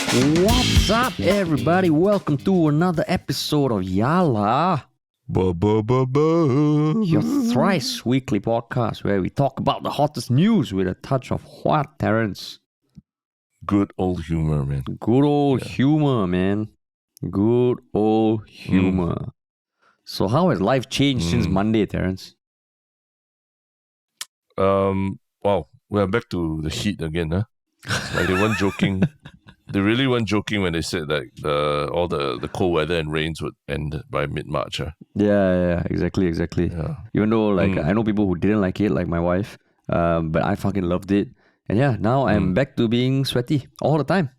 What's up, everybody? Welcome to another episode of Yala, your thrice weekly podcast where we talk about the hottest news with a touch of what, Terrence? Good old humor, man. Good old humor, man. Good old humor. So how has life changed since Monday, Terrence? Wow, we're back to the heat again, huh? Like they weren't joking. They really weren't joking when they said like all the cold weather and rains would end by mid-March. Huh? Yeah, exactly. Yeah. Even though I know people who didn't like it, like my wife, but I fucking loved it. And yeah, now I'm back to being sweaty all the time.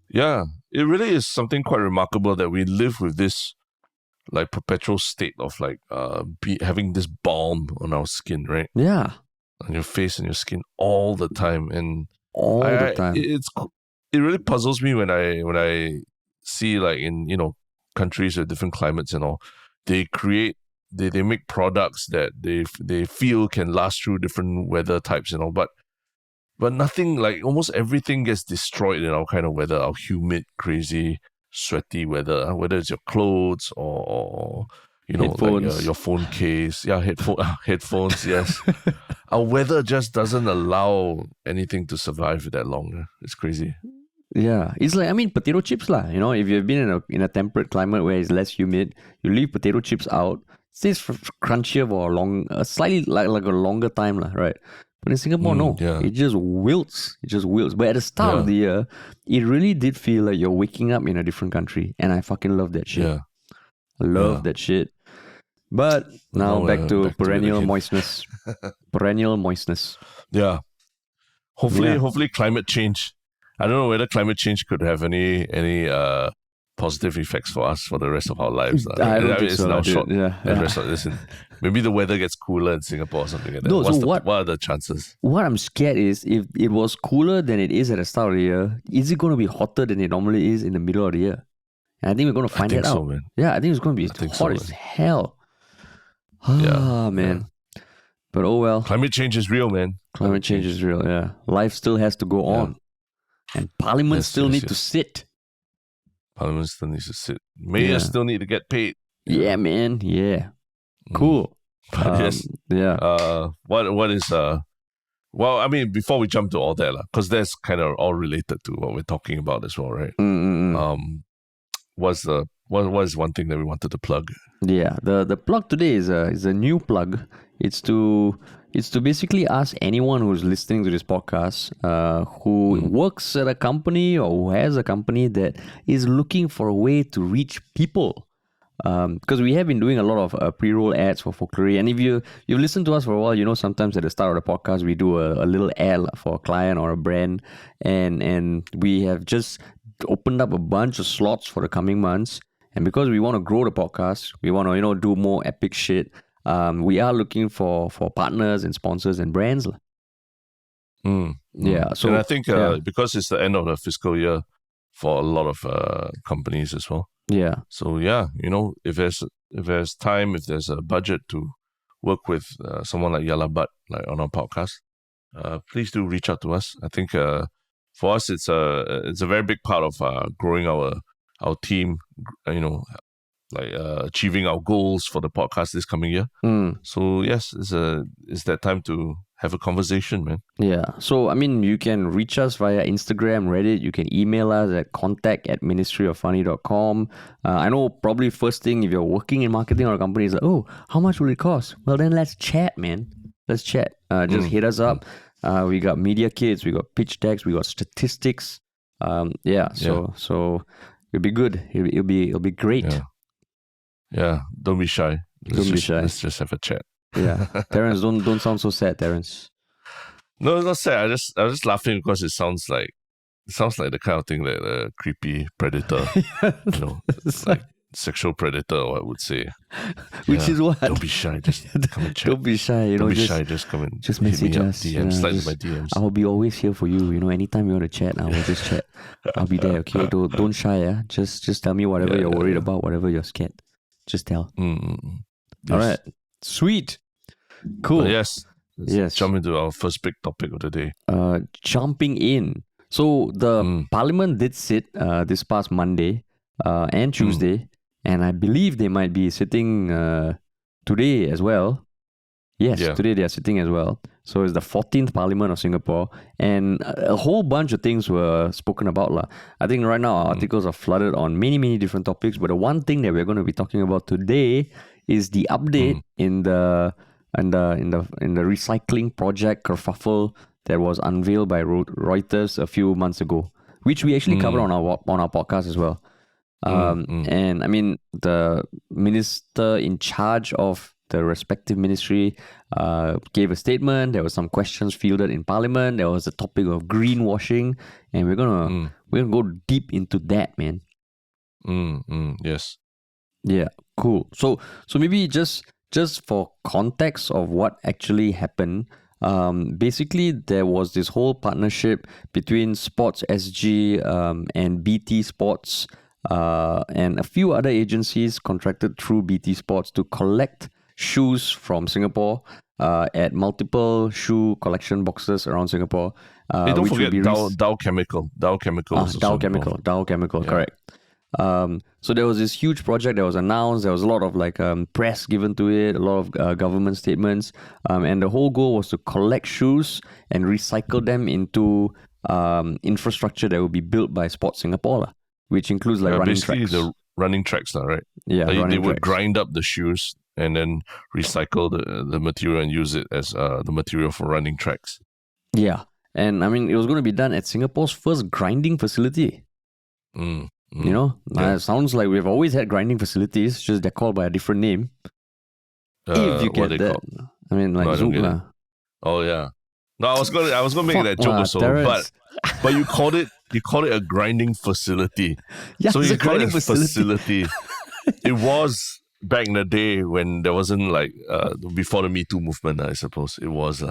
Yeah, it really is something quite remarkable that we live with this like perpetual state of like having this balm on our skin, right? Yeah. On your face and your skin all the time, and All the time. It really puzzles me when I see like in countries with different climates and all, they make products that they feel can last through different weather types and all, but nothing, like almost everything gets destroyed in our kind of weather, our humid, crazy, sweaty weather, whether it's your clothes or Headphones. like your phone case, headphones, yes. Our weather just doesn't allow anything to survive that long. It's crazy. Yeah, it's like, potato chips lah. You know, if you've been in a temperate climate where it's less humid, you leave potato chips out, it stays crunchier for a slightly like a longer time lah, right? But in Singapore, no, it just wilts. But at the start of the year, it really did feel like you're waking up in a different country, and I fucking love that shit. Yeah, I love that shit. But now back to perennial moistness. Perennial moistness. Yeah. Hopefully climate change. I don't know whether climate change could have any positive effects for us for the rest of our lives. I don't think so. Now short. Yeah. Maybe the weather gets cooler in Singapore or something like that. No, what are the chances? What I'm scared is if it was cooler than it is at the start of the year, is it going to be hotter than it normally is in the middle of the year? And I think we're going to find that out. So, man. Yeah, I think it's going to be hot as hell. Man. But oh well. Climate change is real, man. Climate change is real, yeah. Life still has to go on. And Parliament still needs to sit. Parliament still needs to sit. Mayors still need to get paid. Yeah, man. Yeah. Cool. Yes. Yeah. What is well, I mean, before we jump to all that, because that's kind of all related to what we're talking about as well, right? What is one thing that we wanted to plug? Yeah, the plug today is a new plug. It's to basically ask anyone who's listening to this podcast, who works at a company or who has a company that is looking for a way to reach people. Because we have been doing a lot of pre-roll ads for Folklory, and if you've listened to us for a while, you know sometimes at the start of the podcast we do a little ad for a client or a brand, and we have just opened up a bunch of slots for the coming months. And because we want to grow the podcast, we want to do more epic shit. We are looking for partners and sponsors and brands. Yeah. So and I think because it's the end of the fiscal year for a lot of companies as well. Yeah. So if there's time, if there's a budget to work with someone like Yala Butt, like on our podcast, please do reach out to us. I think for us it's a very big part of growing our team, achieving our goals for the podcast this coming year. So yes, it's that time to have a conversation, man. Yeah. So you can reach us via Instagram, Reddit. You can email us at contact@ministryoffunny.com. I know probably first thing if you're working in marketing or a company is like, oh, how much will it cost? Well, then let's chat, man. Let's chat. Just hit us up. We got media kits, we got pitch decks, we got statistics. So it'll be good. It'll be great. Yeah. Don't be shy. Let's just have a chat. Yeah. Terrence, don't sound so sad, Terrence. No, it's not sad. I was just laughing because it sounds like the kind of thing that a creepy predator, like sexual predator, or I would say. Which is what? Don't be shy. Just come and chat. Don't be shy. Don't be shy. Just come and just message us. DMs, slide in my DMs. I'll be always here for you. Anytime you want to chat, I will just chat. I'll be there. Okay, don't shy. Yeah, just tell me whatever you're worried about, whatever you're scared. Just tell. Yes. All right. Sweet. Cool. Yes. Let's jump into our first big topic of the day. Jumping in So the Parliament did sit this past Monday and Tuesday, and I believe they might be sitting today as well. Yes, today they are sitting as well. So it's the 14th Parliament of Singapore, and a whole bunch of things were spoken about lah. I think right now our articles are flooded on many different topics, but the one thing that we're going to be talking about today is the update in the recycling project kerfuffle that was unveiled by Reuters a few months ago, which we actually covered on our podcast as well. And I mean, the minister in charge of the respective ministry gave a statement. There were some questions fielded in Parliament. There was the topic of greenwashing, and we're gonna go deep into that, man. Yes. Yeah. Cool. So maybe just for context of what actually happened. Basically, there was this whole partnership between SportsSG and BT Sports and a few other agencies contracted through BT Sports to collect shoes from Singapore at multiple shoe collection boxes around Singapore. Hey, don't forget Dow Chemical. Dow Chemical. Dow Chemical, correct. So there was this huge project that was announced. There was a lot of press given to it, a lot of government statements, and the whole goal was to collect shoes and recycle them into infrastructure that will be built by Sports Singapore, which includes running tracks. The running tracks, right? Yeah, they would grind up the shoes and then recycle the material and use it as the material for running tracks. Yeah, and I mean it was going to be done at Singapore's first grinding facility. You know, it sounds like we've always had grinding facilities, just they're called by a different name. If you get that, called? I mean, Zoom. Oh yeah. No, I was gonna make that joke also, but you called it a grinding facility. Yeah, so it's you a grinding facility. It was back in the day when there wasn't before the Me Too movement. I suppose it was.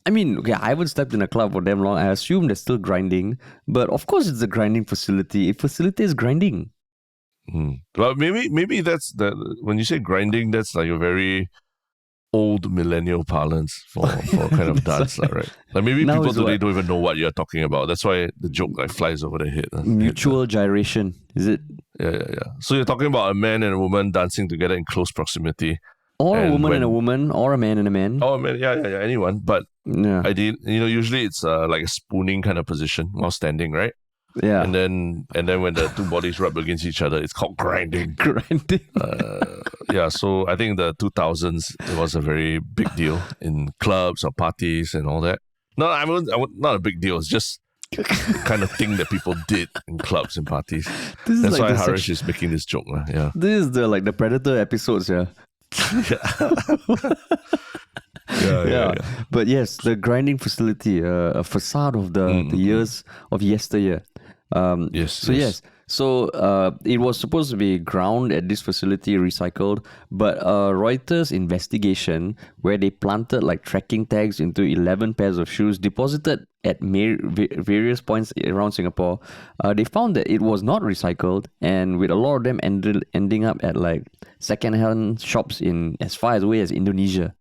I mean, okay, I haven't stepped in a club for damn long. I assume they're still grinding, but of course it's a grinding facility. It facilitates grinding. Well, maybe that's when you say grinding, that's like a very old millennial parlance for kind of dance, right? Like maybe people today don't even know what you're talking about. That's why the joke flies over their head. Mutual gyration, is it? Yeah. So you're talking about a man and a woman dancing together in close proximity. Or a woman and a woman, or a man and a man. Oh, man, yeah, anyone. But usually it's like a spooning kind of position while standing, right? Yeah. And then when the two bodies rub against each other, it's called grinding. Grinding. So I think the 2000s, it was a very big deal in clubs or parties and all that. No, not a big deal. It's just the kind of thing that people did in clubs and parties. That's why Harish is making this joke. Yeah. This is the Predator episodes, yeah. Yeah. But yes, the grinding facility, a facade of the years of yesteryear. Yes. So it was supposed to be ground at this facility, recycled, but a Reuters investigation where they planted tracking tags into 11 pairs of shoes deposited at various points around Singapore, they found that it was not recycled, and with a lot of them ending up at second-hand shops in as far away as Indonesia.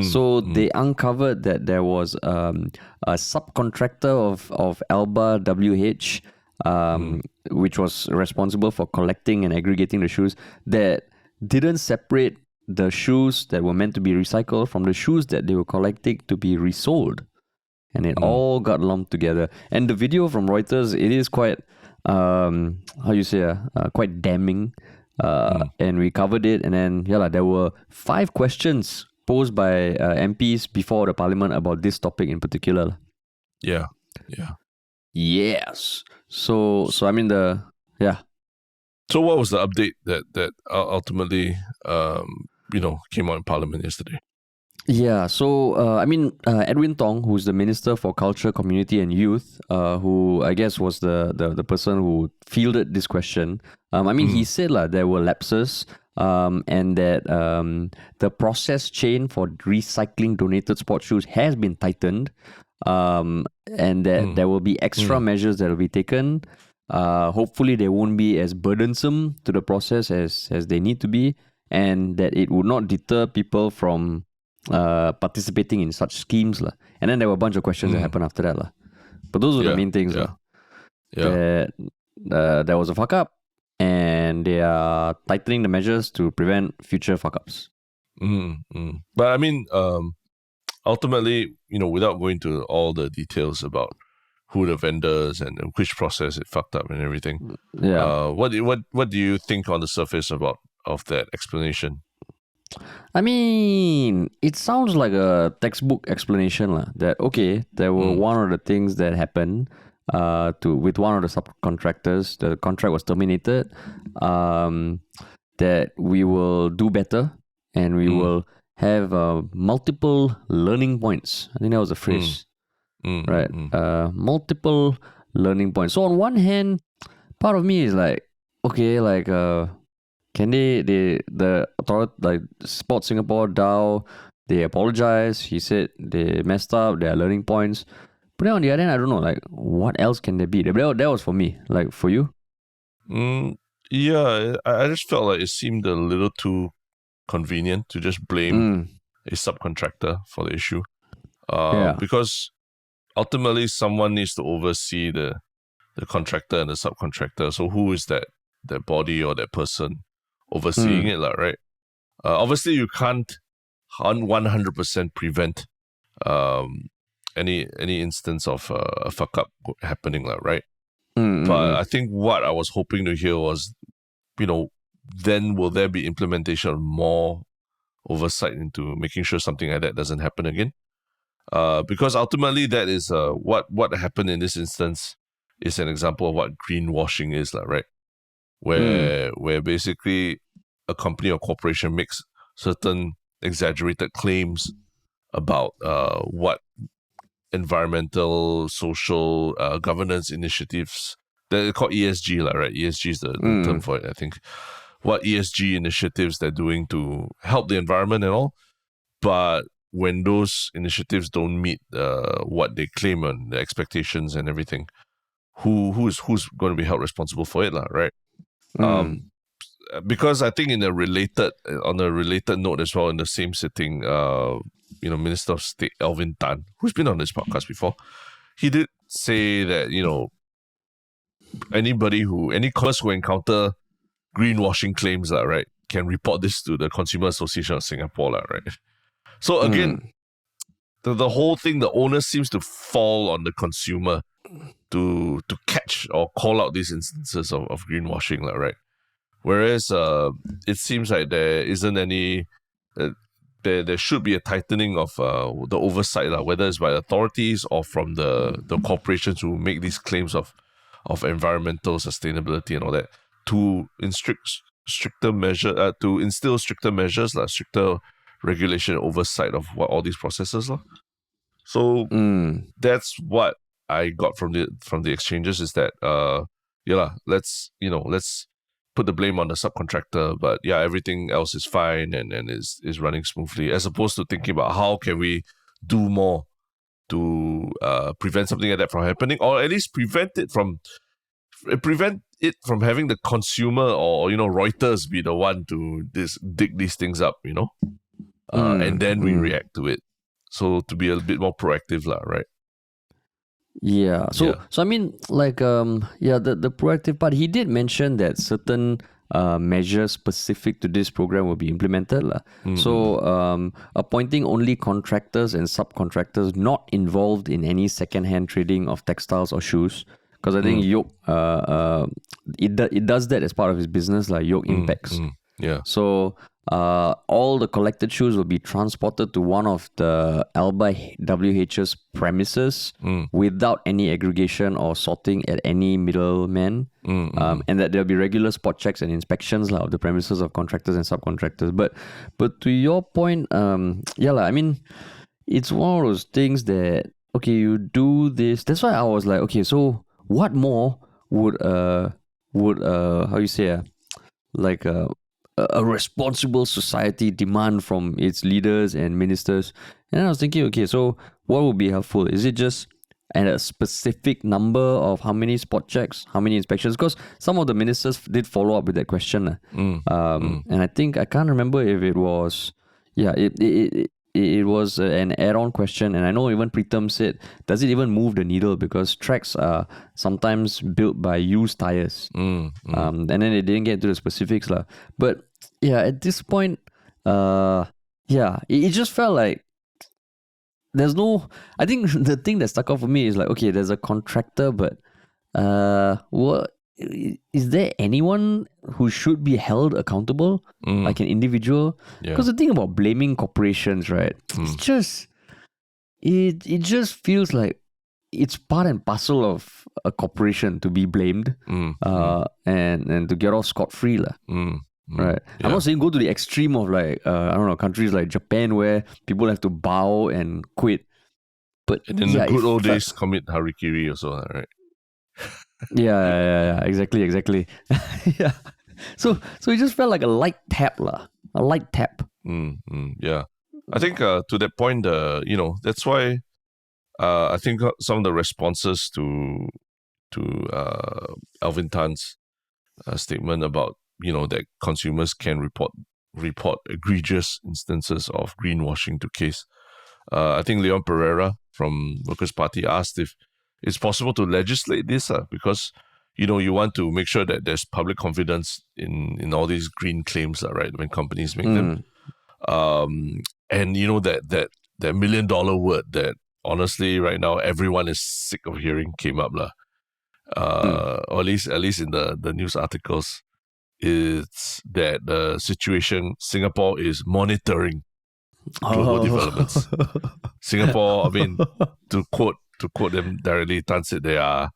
So they uncovered that there was a subcontractor of Alba WH, which was responsible for collecting and aggregating the shoes, that didn't separate the shoes that were meant to be recycled from the shoes that they were collecting to be resold. And it all got lumped together. And the video from Reuters, it is quite, quite damning. And we covered it. And then, there were 5 questions posed by MPs before the parliament about this topic in particular. Yeah. Yes. So I mean So what was the update that ultimately came out in Parliament yesterday? Yeah, so Edwin Tong, who's the Minister for Culture, Community and Youth, who I guess was the person who fielded this question. He said there were lapses, and that the process chain for recycling donated sports shoes has been tightened, and that there will be extra measures that will be taken. Hopefully, they won't be as burdensome to the process as they need to be, and that it would not deter people from participating in such schemes. And then there were a bunch of questions that happened after that. But those were the Yeah, main things. yeah. That there was a fuck up, and they are tightening the measures to prevent future fuck ups. But I mean, ultimately, without going to all the details about who the vendors and which process it fucked up and everything, what do you think on the surface of that explanation? I mean, it sounds like a textbook explanation that okay, there were one of the things that happened with one of the subcontractors. The contract was terminated. That we will do better and we will have multiple learning points. I think that was the phrase, right? Multiple learning points. So on one hand, part of me is like, okay, like can the authority, like Sports Singapore, DAO, they apologize. He said they messed up. There are learning points. But then on the other hand, I don't know, like what else can there be? That was for me. Like for you? Yeah, I just felt like it seemed a little too convenient to just blame a subcontractor for the issue. Because ultimately someone needs to oversee the contractor and the subcontractor. So who is that body or that person overseeing it, right? Obviously, you can't 100% prevent any instance of a fuck up happening, right? But I think what I was hoping to hear was, then will there be implementation of more oversight into making sure something like that doesn't happen again? Because ultimately that is what happened in this instance is an example of what greenwashing is, right? Where basically a company or corporation makes certain exaggerated claims about what environmental, social, governance initiatives. They're called ESG, right? ESG is the term for it, I think. What ESG initiatives they're doing to help the environment and all. But when those initiatives don't meet what they claim and the expectations and everything, who's going to be held responsible for it, right? Because I think on a related note as well, in the same sitting, Minister of State Edwin Tong, who's been on this podcast before, he did say that any customers who encounter greenwashing claims, right, can report this to the Consumer Association of Singapore, right. So again, the whole thing, the onus seems to fall on the consumer to catch or call out these instances of greenwashing, right. Whereas it seems like there isn't any. There should be a tightening of the oversight, whether it's by authorities or from the corporations who make these claims of environmental sustainability and all that, to instill stricter measures, stricter regulation and oversight of what all these processes are. So that's what I got from the exchanges, is that let's put the blame on the subcontractor, but everything else is fine and is running smoothly, as opposed to thinking about how can we do more to prevent something like that from happening, or at least prevent it from having the consumer or Reuters be the one to dig these things up, and then we react to it. So to be a bit more proactive, right? Yeah. So I mean, like the proactive part, he did mention that certain measures specific to this program will be implemented. So appointing only contractors and subcontractors not involved in any second-hand trading of textiles or shoes. Because I think Shiok, it does that as part of his business, like Shiok Impacts. Yeah. So all the collected shoes will be transported to one of the Alba WH's premises without any aggregation or sorting at any middleman, and that there'll be regular spot checks and inspections of the premises of contractors and subcontractors. But to your point, I mean, it's one of those things that, okay, you do this. That's why I was like, okay, so what more would how you say a responsible society demand from its leaders and ministers? And I was thinking, okay, so what would be helpful? Is it just a specific number of how many spot checks, how many inspections? Because some of the ministers did follow up with that question. And I think, I can't remember if it was, it was an add-on question, and I know even Pritam said, does it even move the needle, because tracks are sometimes built by used tires, and then they didn't get into the specifics lah. But yeah, at this point, it just felt like there's no. I think the thing that stuck out for me is like, okay, there's a contractor, but what is there anyone who should be held accountable, like an individual? Because the thing about blaming corporations, right? It's just it just feels like it's part and parcel of a corporation to be blamed, and to get off scot-free lah. Right. I'm not saying go to the extreme of like I don't know, countries like Japan where people have to bow and quit. But and in the good old days, commit harikiri also, right? Yeah, exactly. Yeah. So it just felt like a light tap lah. A light tap. Yeah. I think to that point, that's why I think some of the responses to Alvin Tan's statement about that consumers can report egregious instances of greenwashing to case. I think Leon Pereira from Workers' Party asked if it's possible to legislate this because you want to make sure that there's public confidence in all these green claims, right? When companies make them, and that $1 million word that honestly right now everyone is sick of hearing came up lah. Or at least in the news articles, it's that the situation Singapore is monitoring global developments. Singapore, I mean, to quote them directly, Tan said they are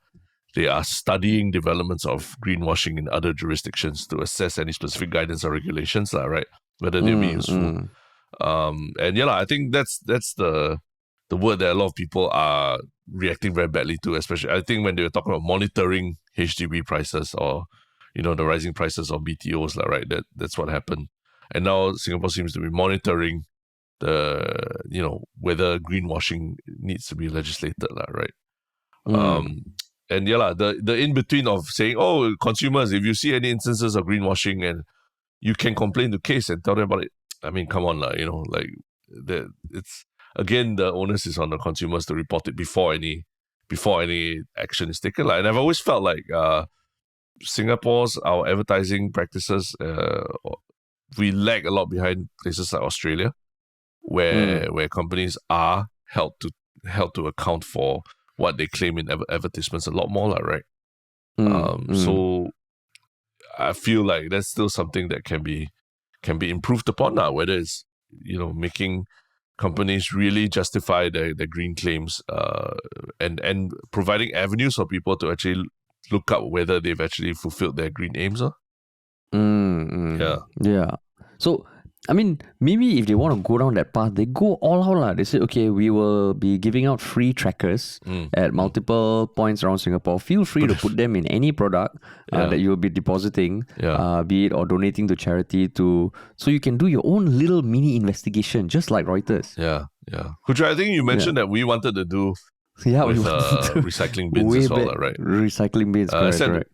studying developments of greenwashing in other jurisdictions to assess any specific guidance or regulations, right? Whether they'll be useful. I think that's the word that a lot of people are reacting very badly to, especially I think when they were talking about monitoring HDB prices or the rising prices of BTOs, right? That's what happened. And now Singapore seems to be monitoring the whether greenwashing needs to be legislated, right? The in between of saying, oh, consumers, if you see any instances of greenwashing and you can complain to case and tell them about it. I mean, come on, it's again, the onus is on the consumers to report it before any action is taken. And I've always felt like our advertising practices, we lag a lot behind places like Australia, where companies are held to account for what they claim in advertisements a lot more, right? So I feel like that's still something that can be improved upon now, whether it's making companies really justify their green claims, and providing avenues for people to actually look up whether they've actually fulfilled their green aims. Yeah. So I mean, maybe if they want to go down that path, they go all out lah. They say, okay, we will be giving out free trackers at multiple points around Singapore. Feel free to put them in any product that you will be depositing, be it or donating to charity, so you can do your own little mini investigation, just like Reuters. Yeah. Kucha, I think you mentioned that we wanted to do with recycling bins as well, right? Recycling bins, correct.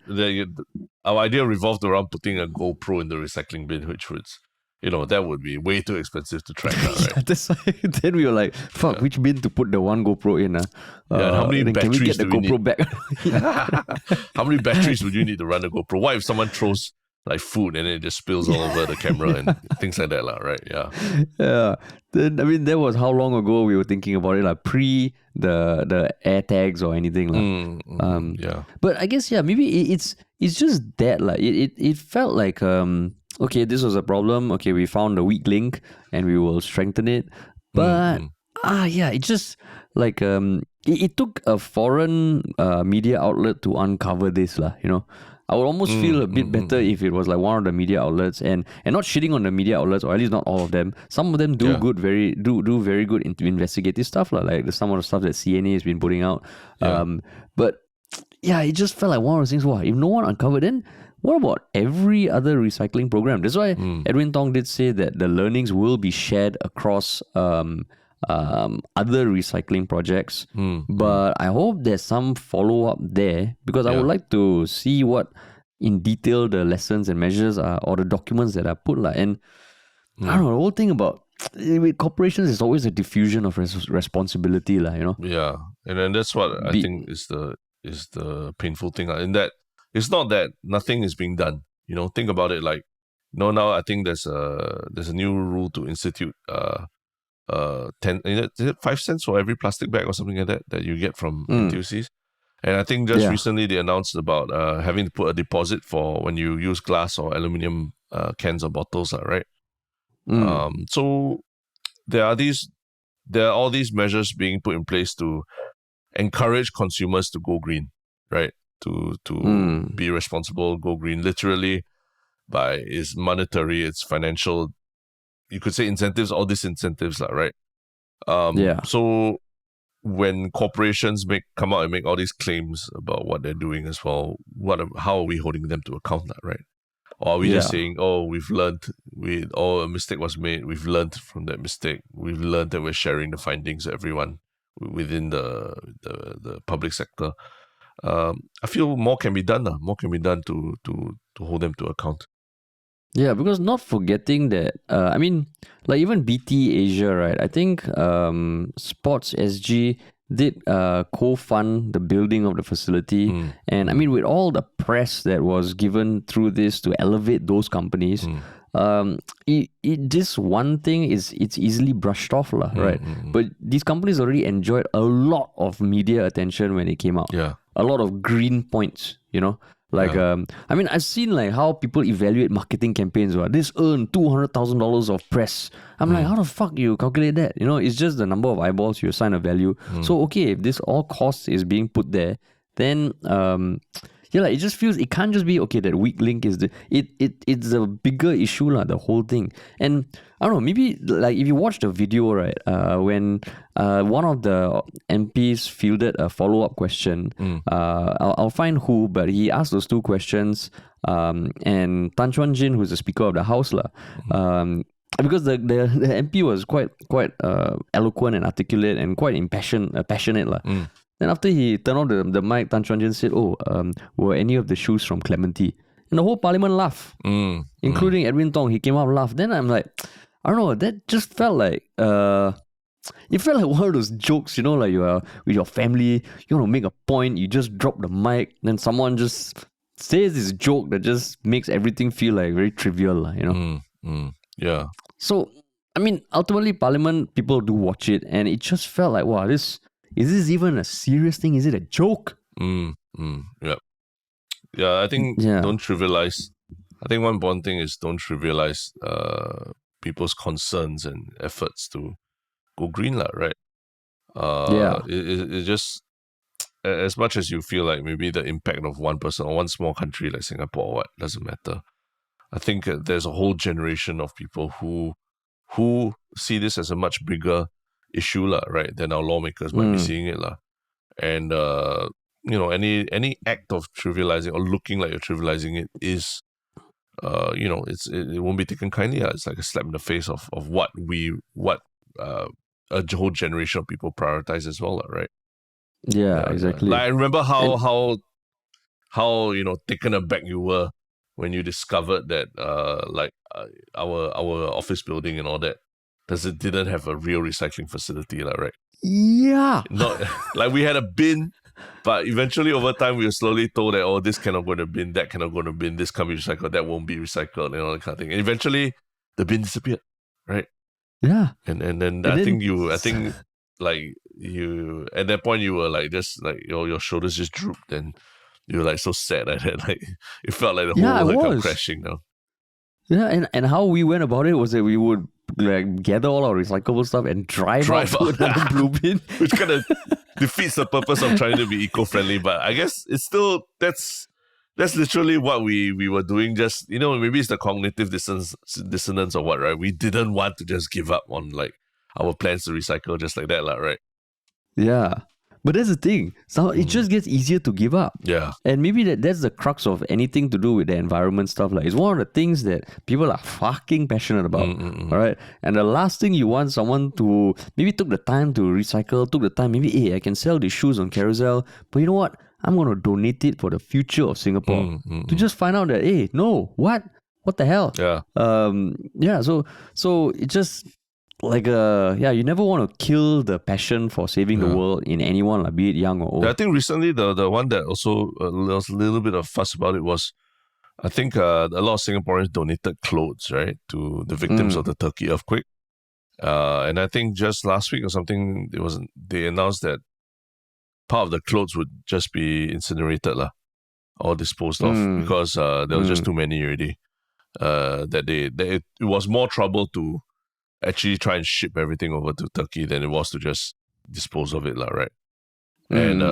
Our idea revolved around putting a GoPro in the recycling bin, which was, that would be way too expensive to track, right? That's why then we were like, fuck, which bin to put the one GoPro in? How many batteries can we get the GoPro back? How many batteries would you need to run a GoPro? What if someone throws like food and it just spills all over the camera and things like that, right? Yeah. Then I mean, that was how long ago we were thinking about it, like pre the air tags or anything, But I guess maybe it's just that, like it felt like okay, this was a problem. Okay, we found a weak link and we will strengthen it. But it just like it took a foreign media outlet to uncover this, lah. I would almost feel a bit better if it was like one of the media outlets, and not shitting on the media outlets, or at least not all of them. Some of them do very good investigative stuff, like some of the stuff that CNA has been putting out. But it just felt like one of those things. Wow, if no one uncovered, then what about every other recycling program? That's why Edwin Tong did say that the learnings will be shared across other recycling projects. But I hope there's some follow-up there, because I would like to see what in detail the lessons and measures are, or the documents that are put. And I don't know, the whole thing about with corporations, it's always a diffusion of responsibility, lah. Yeah, and then that's what I think is the painful thing. In that it's not that nothing is being done. Think about it. Like, now I think there's a new rule to institute 10 is it 5 cents for every plastic bag or something like that you get from NTUCs. And I think just recently they announced about having to put a deposit for when you use glass or aluminium cans or bottles, right? So there are all these measures being put in place to encourage consumers to go green, right? To be responsible, go green, literally by its monetary, its financial, you could say incentives, all these incentives, right? So when corporations come out and make all these claims about what they're doing as well, how are we holding them to account, right? Or are we just saying, we've learned, a mistake was made, we've learned from that mistake, we've learned that we're sharing the findings of everyone within the public sector? I feel more can be done. More can be done to hold them to account. Yeah, because not forgetting that, like even BT Asia, right? I think SportsSG did co-fund the building of the facility. And with all the press that was given through this to elevate those companies, this one thing it's easily brushed off, right? But these companies already enjoyed a lot of media attention when it came out. Yeah. A lot of green points, Like, I've seen like how people evaluate marketing campaigns. This earned $200,000 of press. I'm like, how the fuck you calculate that? It's just the number of eyeballs you assign a value. So, okay, if this all cost is being put there, then it just feels, it can't just be, okay, that weak link is it's a bigger issue, the whole thing. And I don't know, maybe like if you watch the video, right, when one of the MPs fielded a follow-up question, I'll find who, but he asked those two questions, and Tan Chuan Jin, who's the Speaker of the House, because the MP was quite eloquent and articulate and quite passionate. Then after he turned on the mic, Tan Chuan Jin said, were any of the shoes from Clementi? And the whole parliament laughed, including Edwin Tong. He came up and laughed. Then I'm like, I don't know, that just felt like, it felt like one of those jokes, like you are with your family, you want to make a point, you just drop the mic, then someone just says this joke that just makes everything feel like very trivial, Yeah. So, ultimately, Parliament, people do watch it, and it just felt like, wow, is this even a serious thing? Is it a joke? Yeah. Yeah, I think don't trivialize. I think one important thing is don't trivialize people's concerns and efforts to go green, right? It just, as much as you feel like maybe the impact of one person or one small country like Singapore or what, doesn't matter. I think there's a whole generation of people who see this as a much bigger issue, right, than our lawmakers might be seeing it. And, any act of trivializing or looking like you're trivializing it is, it won't be taken kindly. It's like a slap in the face of what a whole generation of people prioritize as well, right? Yeah, exactly. Like I remember how taken aback you were when you discovered that our office building and all that didn't have a real recycling facility, right? Yeah. Not like we had a bin, but eventually over time we were slowly told that this cannot go to bin, that cannot go to bin, this can't be recycled, that won't be recycled, and all that kind of thing. And eventually the bin disappeared, right? Yeah. And then I think like you at that point you were like just like your shoulders just drooped and you were like so sad at it. Like it felt like the whole world come crashing now. Yeah, and how we went about it was that we would like gather all our recyclable stuff and drive out to another blue bin. Which kind of defeats the purpose of trying to be eco-friendly. But I guess it's still that's literally what we were doing. Just maybe it's the cognitive dissonance or what, right? We didn't want to just give up on like our plans to recycle just like that, right? Yeah. But that's the thing. So it just gets easier to give up. Yeah. And maybe that's the crux of anything to do with the environment stuff. Like it's one of the things that people are fucking passionate about. All right. And the last thing you want someone to maybe took the time to recycle, took the time, maybe, hey, I can sell these shoes on Carousel. But you know what? I'm going to donate it for the future of Singapore. To just find out that, hey, no, what the hell? Yeah. So it just, you never want to kill the passion for saving the world in anyone, like, be it young or old. I think recently the one that also there was a little bit of fuss about it was, I think a lot of Singaporeans donated clothes, right, to the victims of the Turkey earthquake. And I think just last week or something, they announced that part of the clothes would just be incinerated or disposed of because there was just too many already. It was more trouble to actually try and ship everything over to Turkey than it was to just dispose of it, right? And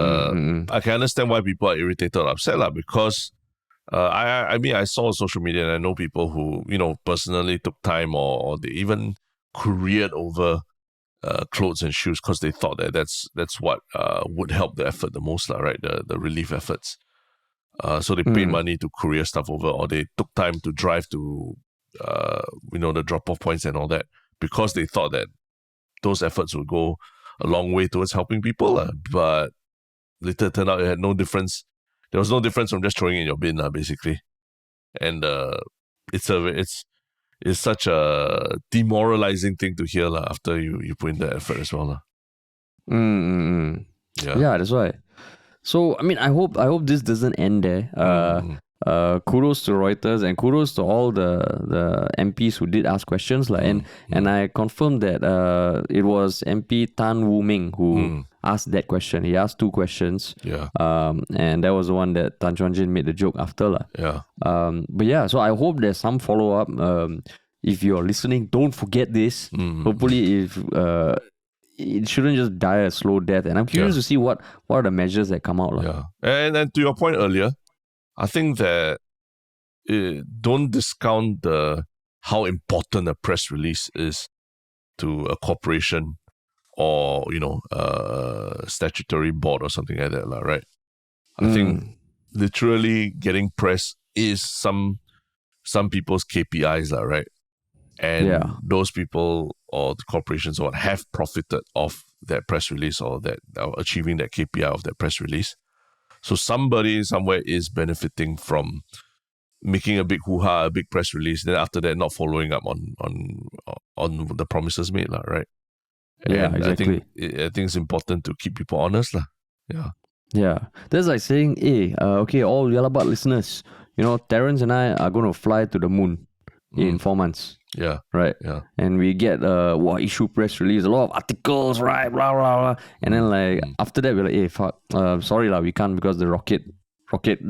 I can understand why people are irritated or upset, because I mean, I saw on social media and I know people who, personally took time or they even couriered over clothes and shoes because they thought that that's what would help the effort the most, right? The relief efforts. So they paid money to courier stuff over, or they took time to drive to, the drop-off points and all that, because they thought that those efforts would go a long way towards helping people. But later it turned out it had no difference. There was no difference from just throwing it in your bin, basically. And it's such a demoralizing thing to hear after you put in the effort as well. Yeah, that's why. So I mean, I hope this doesn't end there. Kudos to Reuters and kudos to all the MPs who did ask questions, and I confirmed that it was MP Tan Wu Ming who asked that question. He asked 2 questions. Yeah. And that was the one that Tan Chuan Jin made the joke after. Yeah. But yeah, so I hope there's some follow up. If you're listening, don't forget this. Hopefully, if it shouldn't just die a slow death. And I'm curious to see what are the measures that come out. Yeah. And to your point earlier, I think that don't discount how important a press release is to a corporation or a statutory board or something like that, right? I think literally getting press is some people's KPIs, right? And those people or the corporations or what have profited off that press release or that achieving that KPI of that press release. So somebody somewhere is benefiting from making a big hoo-ha, a big press release, then after that not following up on the promises made, right? Yeah, and exactly. I think it's important to keep people honest, Yeah. Yeah, that's like saying, hey, okay, all Yalabat listeners, Terrence and I are going to fly to the moon in 4 months. Yeah. Right. Yeah. And we get issue press release, a lot of articles, right? Blah blah blah. And then after that we're like, hey, fuck, sorry we can't because the rocket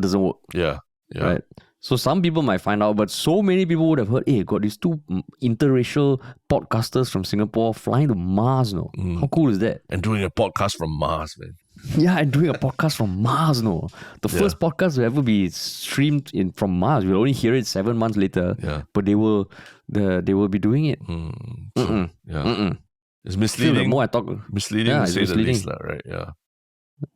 doesn't work. Yeah. Yeah. Right. So some people might find out, but so many people would have heard, hey, got these 2 interracial podcasters from Singapore flying to Mars, no? How cool is that? And doing a podcast from Mars, man. Yeah, and doing a podcast from Mars, no? The first podcast will ever be streamed from Mars. We'll only hear it 7 months later. Yeah. But they will be doing it. It's misleading. The more I talk, misleading to say the least, right? Yeah.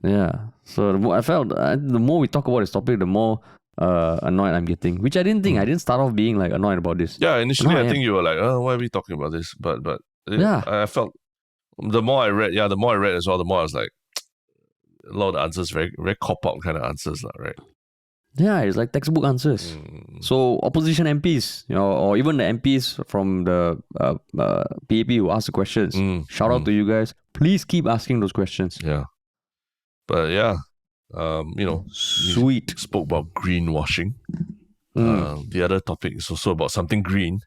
Yeah. So I felt the more we talk about this topic, the more annoyed I'm getting. Which I didn't think. I didn't start off being annoyed about this. Yeah. Initially, I think you were like, oh, why are we talking about this? But I felt the more I read as well, the more I was like, a lot of the answers very very cop-out kind of answers, right? Yeah, it's like textbook answers. So opposition MPs, or even the MPs from the PAP who ask the questions, shout out to you guys. Please keep asking those questions. Yeah. But yeah, sweet. We spoke about greenwashing. The other topic is also about something green.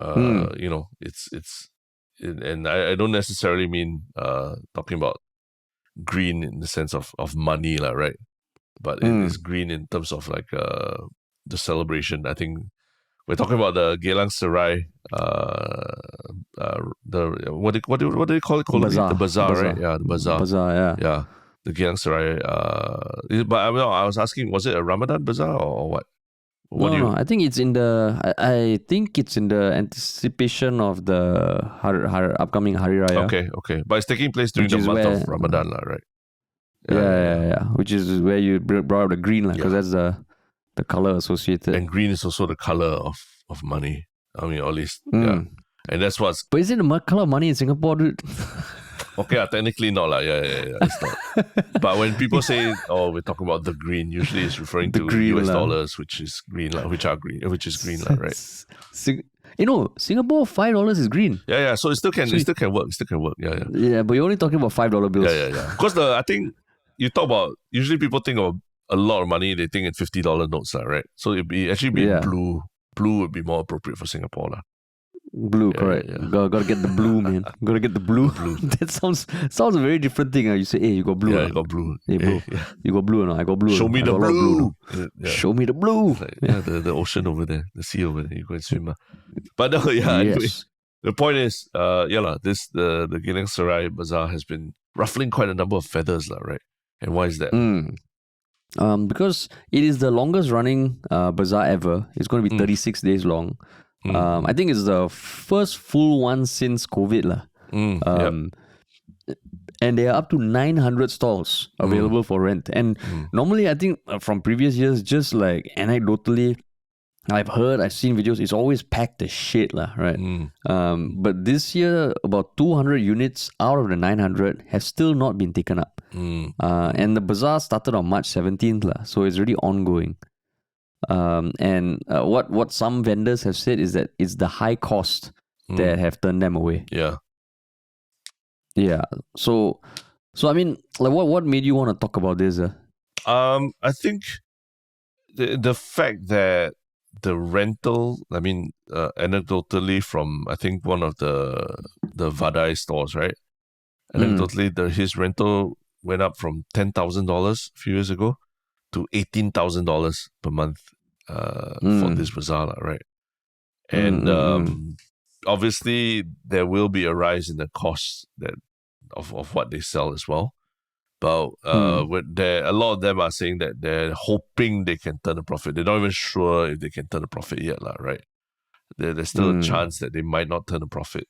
It's and I don't necessarily mean talking about green in the sense of money, right? But it is green in terms of the celebration. I think we're talking about the Geylang Serai, what do they call it? Bazaar. The bazaar, right? Yeah, the bazaar. Bazaar, yeah. Yeah, the Geylang Serai. But I was asking, was it a Ramadan bazaar or what? No, I think it's in the. I think it's in the anticipation of the upcoming Hari Raya. Okay, but it's taking place during the month of Ramadan, right? Yeah. Which is where you brought up the green, because that's the color associated. And green is also the color of money. I mean, or at least yeah. And that's what's. But is it the color of money in Singapore, dude? Okay, technically not Yeah, it's not. But when people say, "Oh, we're talking about the green," usually it's referring to green US dollars, which is green, which is green, right? Singapore $5 is green. Yeah. So it still can work. It still can work. Yeah. Yeah, but you're only talking about $5 bills. Yeah. Because I think you talk about, usually people think of a lot of money, they think in $50 notes, right? So it'd be blue. Blue would be more appropriate for Singapore. Blue, correct. Yeah. Gotta get the blue, man. Gotta get the blue. That sounds a very different thing. You say, hey, you got blue. Yeah, I got blue. Hey, bro, you got blue or not? I got blue. Show me the blue. Yeah. Show me the blue. The ocean over there, the sea over there. You go and swim. But no, anyway, the point is, the Geylang Serai Bazaar has been ruffling quite a number of feathers, right? And why is that? Because it is the longest running bazaar ever. It's going to be 36 days long. I think it's the first full one since COVID. And there are up to 900 stalls available for rent. And normally, I think from previous years, just like anecdotally, I've seen videos, it's always packed as shit, right? But this year, about 200 units out of the 900 have still not been taken up. And the bazaar started on March 17th, so it's really ongoing. And what some vendors have said is that it's the high cost that have turned them away. Yeah. So I mean, like, what made you want to talk about this? I think the fact that the rental, I mean, anecdotally from, I think, one of the Vadai stores, right? Anecdotally, his rental went up from $10,000 a few years ago to $18,000 per month for this bazaar, right? And obviously, there will be a rise in the cost of what they sell as well. But a lot of them are saying that they're hoping they can turn a profit. They're not even sure if they can turn a profit yet, right? There's still a chance that they might not turn a profit.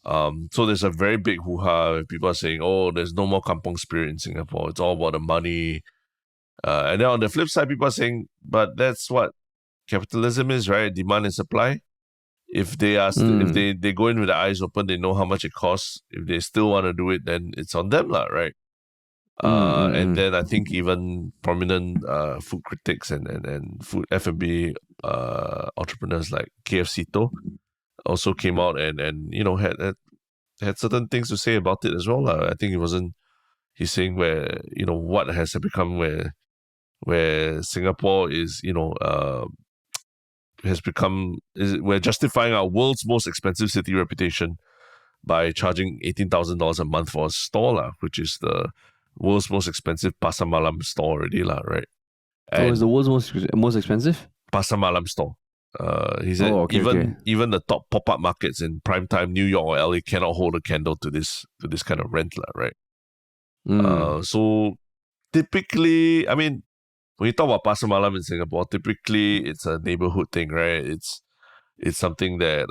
So there's a very big hoo-ha. People are saying, oh, there's no more kampong spirit in Singapore. It's all about the money. And then on the flip side, people are saying, but that's what capitalism is, right? Demand and supply. If they are, if they go in with the eyes open, they know how much it costs. If they still want to do it, then it's on them, right? And then I think even prominent food critics and food F&B entrepreneurs like KF Seetoh also came out and had certain things to say about it as well. I think he's saying where, what has become where Singapore is, has become, we're justifying our world's most expensive city reputation by charging $18,000 a month for a store, which is the world's most expensive pasar malam store already, right? And it's the world's most expensive? Pasar malam store. He said even the top pop-up markets in primetime New York or LA cannot hold a candle to this kind of rent, right? So typically, I mean, when you talk about pasar malam in Singapore, typically it's a neighborhood thing, right? It's something that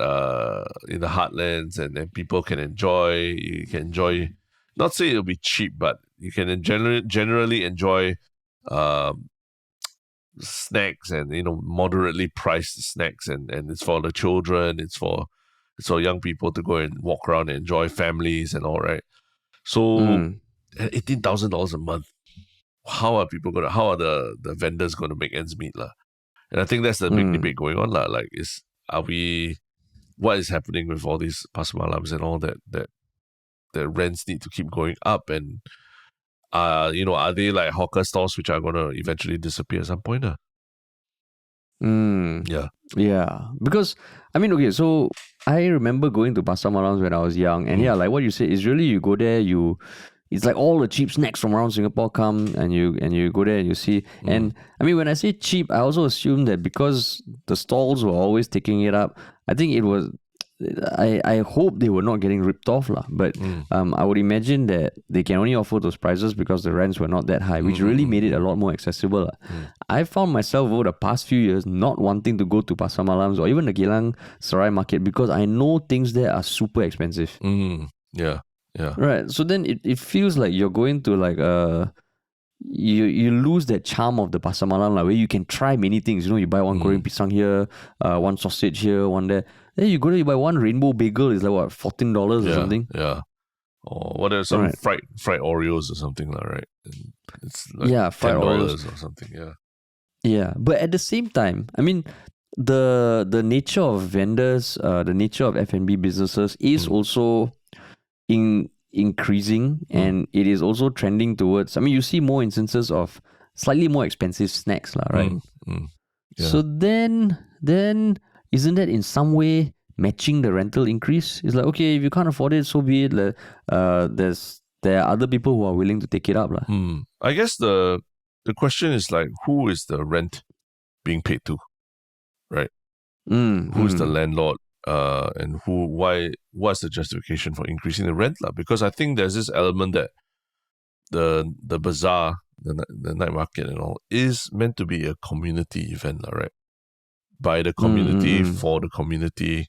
in the heartlands and people can enjoy. You can enjoy, not say it'll be cheap, but you can generally enjoy snacks and moderately priced snacks, and it's for the children, it's for young people to go and walk around and enjoy, families and all, right? So at $18,000 a month, how are the vendors going to make ends meet, And I think that's the big debate going on, like, what is happening with all these pasar malams and all that the rents need to keep going up, and are they like hawker stores which are going to eventually disappear at some point? Yeah. Because, I mean, okay, so I remember going to pasar malams when I was young, and like what you said, is really you go there, it's like all the cheap snacks from around Singapore come, and you go there and you see. And I mean, when I say cheap, I also assume that because the stalls were always taking it up, I think it was, I hope they were not getting ripped off, but I would imagine that they can only offer those prices because the rents were not that high, which really made it a lot more accessible. I found myself over the past few years not wanting to go to pasar malams or even the Geylang Serai market because I know things there are super expensive. Yeah. Right. So then it feels like you're going to like you lose that charm of the pasar malam, where you can try many things. You buy one goreng pisang here, one sausage here, one there. Then you go there, you buy one rainbow bagel, it's like what, $14 or something? Yeah. Or what are some fried Oreos or something, right? And it's like fried $10 Oreos or something, Yeah, but at the same time, I mean, the nature of vendors, the nature of F&B businesses is also increasing, and it is also trending towards. I mean, you see more instances of slightly more expensive snacks, lah, right? Yeah. So then isn't that in some way matching the rental increase? It's like, okay, if you can't afford it, so be it. There are other people who are willing to take it up, lah. I guess the question is like, who is the rent being paid to, right? Who's the landlord? And what's the justification for increasing the rent, lah? Because I think there's this element that the bazaar, the night market and all, is meant to be a community event, lah, right? By the community, for the community.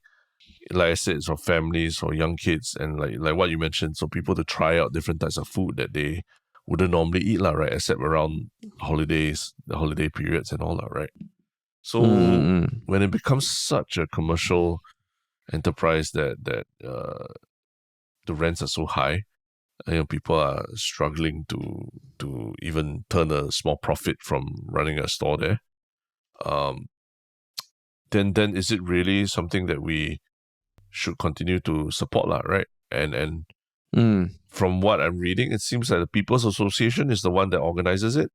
Like I said, it's for families or young kids, and like what you mentioned, so people to try out different types of food that they wouldn't normally eat, lah, right? Except around holidays, the holiday periods and all that, right? So when it becomes such a commercial enterprise that the rents are so high, people are struggling to even turn a small profit from running a store there. Then is it really something that we should continue to support, lah, right? And from what I'm reading, it seems like the People's Association is the one that organizes it.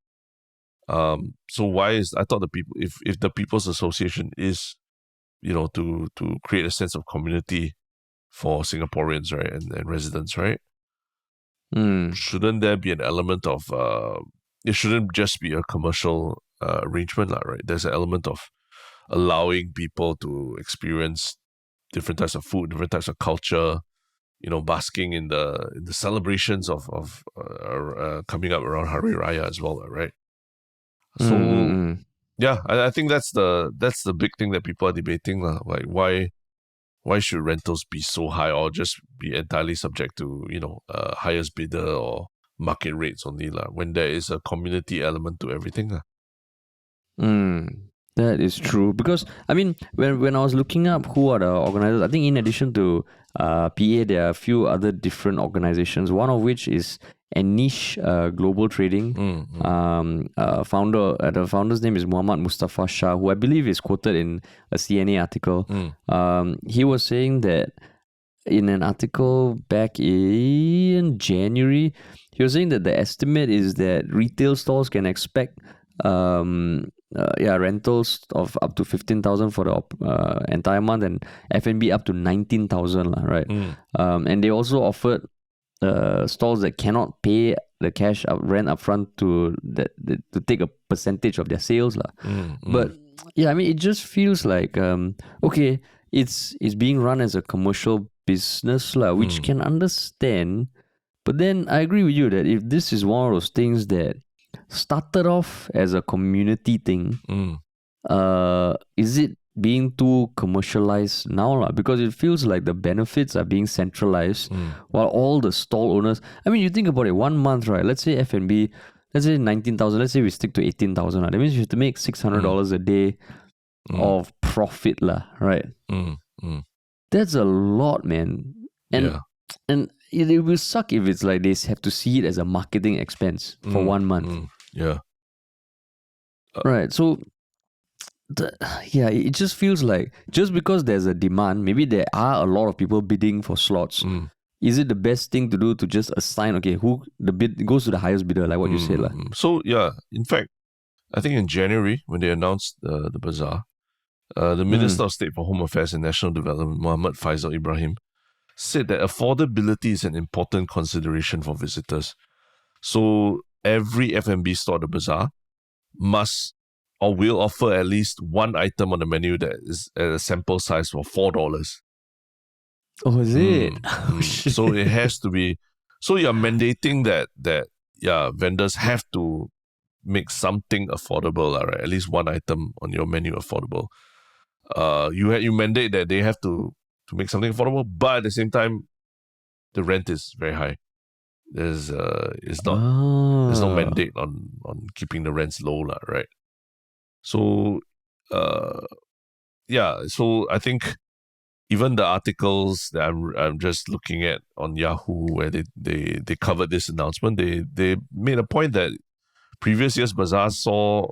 So I thought if the People's Association is, to create a sense of community for Singaporeans, right, and residents, right? Shouldn't there be an element of it shouldn't just be a commercial arrangement, lah, right? There's an element of allowing people to experience different types of food, different types of culture, basking in the celebrations of coming up around Hari Raya as well, right? So yeah, I think that's the big thing that people are debating, like why should rentals be so high, or just be entirely subject to highest bidder or market rates only, when there is a community element to everything. That is true, because I mean, when I was looking up who are the organizers, I think in addition to PA, there are a few other different organizations. One of which is Anish Global Trading. The founder's name is Muhammad Mustafa Shah, who I believe is quoted in a CNA article. He was saying that in an article back in January, he was saying that the estimate is that retail stores can expect rentals of up to 15,000 for the entire month, and F&B up to 19,000, right? And they also offered stalls that cannot pay the cash rent upfront to take a percentage of their sales, But yeah, I mean, it just feels like okay, it's being run as a commercial business, which can understand. But then I agree with you that if this is one of those things that started off as a community thing, is it being too commercialized now, because it feels like the benefits are being centralized, while all the stall owners, I mean, you think about it, 1 month, right? Let's say F&B, let's say 19,000, let's say we stick to 18,000, that means you have to make $600 a day of profit, right? That's a lot, man. And it will suck if it's like they have to see it as a marketing expense for 1 month. Right. So, it just feels like just because there's a demand, maybe there are a lot of people bidding for slots. Is it the best thing to do to just assign, okay, who the bid goes to the highest bidder, like what you said? So, yeah, in fact, I think in January, when they announced the bazaar, the Minister of State for Home Affairs and National Development, Muhammad Faisal Ibrahim, said that affordability is an important consideration for visitors. So every F&B store at the bazaar must or will offer at least one item on the menu that is at a sample size for $4. Oh, is it? So it has to be. So you're mandating that vendors have to make something affordable, right? At least one item on your menu affordable. You mandate that they have to make something affordable, but at the same time, the rent is very high. There's no mandate on keeping the rents low, right? So so I think even the articles that I'm just looking at on Yahoo, where they covered this announcement, they made a point that previous year's bazaar saw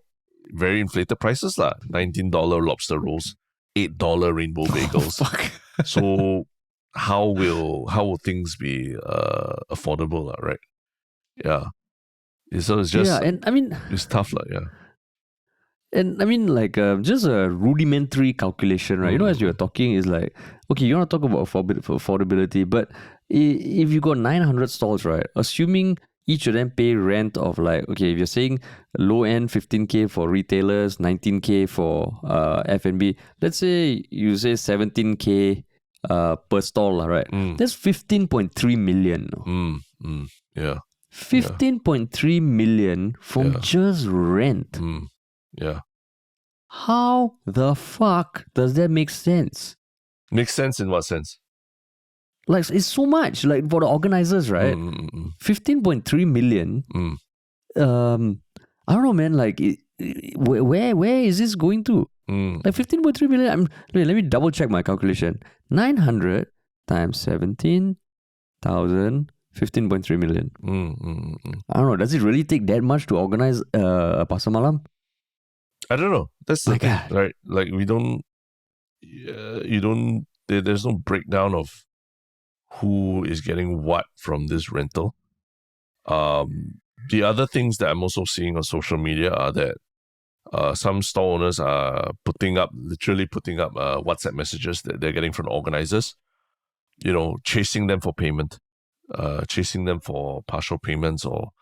very inflated prices lah. $19 lobster rolls, $8 rainbow bagels. Fuck. So how will things be affordable, right? Yeah. So it's just and I mean, it's tough, like yeah. and I mean, like, just a rudimentary calculation, right? You know, as you were talking, is like, okay, you want to talk about affordability, but if you got 900 stalls, right? Assuming each of them pay rent of like, okay, if you're saying low end 15K for retailers, 19K for F&B, let's say you say 17K per stall, right? That's 15.3 million. Yeah. 15.3 million from just rent. Yeah. How the fuck does that make sense? Makes sense in what sense? Like, it's so much, like, for the organizers, right? 15.3 million. I don't know, man. Like, where is this going to? Like 15.3 million. Let me double check my calculation. 900 times 17,000, 15.3 million. I don't know. Does it really take that much to organize a pasar malam? I don't know. That's the My thing, God. right? Like there's no breakdown of who is getting what from this rental. The other things that I'm also seeing on social media are that some store owners are literally putting up WhatsApp messages that they're getting from organizers, chasing them for payment, chasing them for partial payments or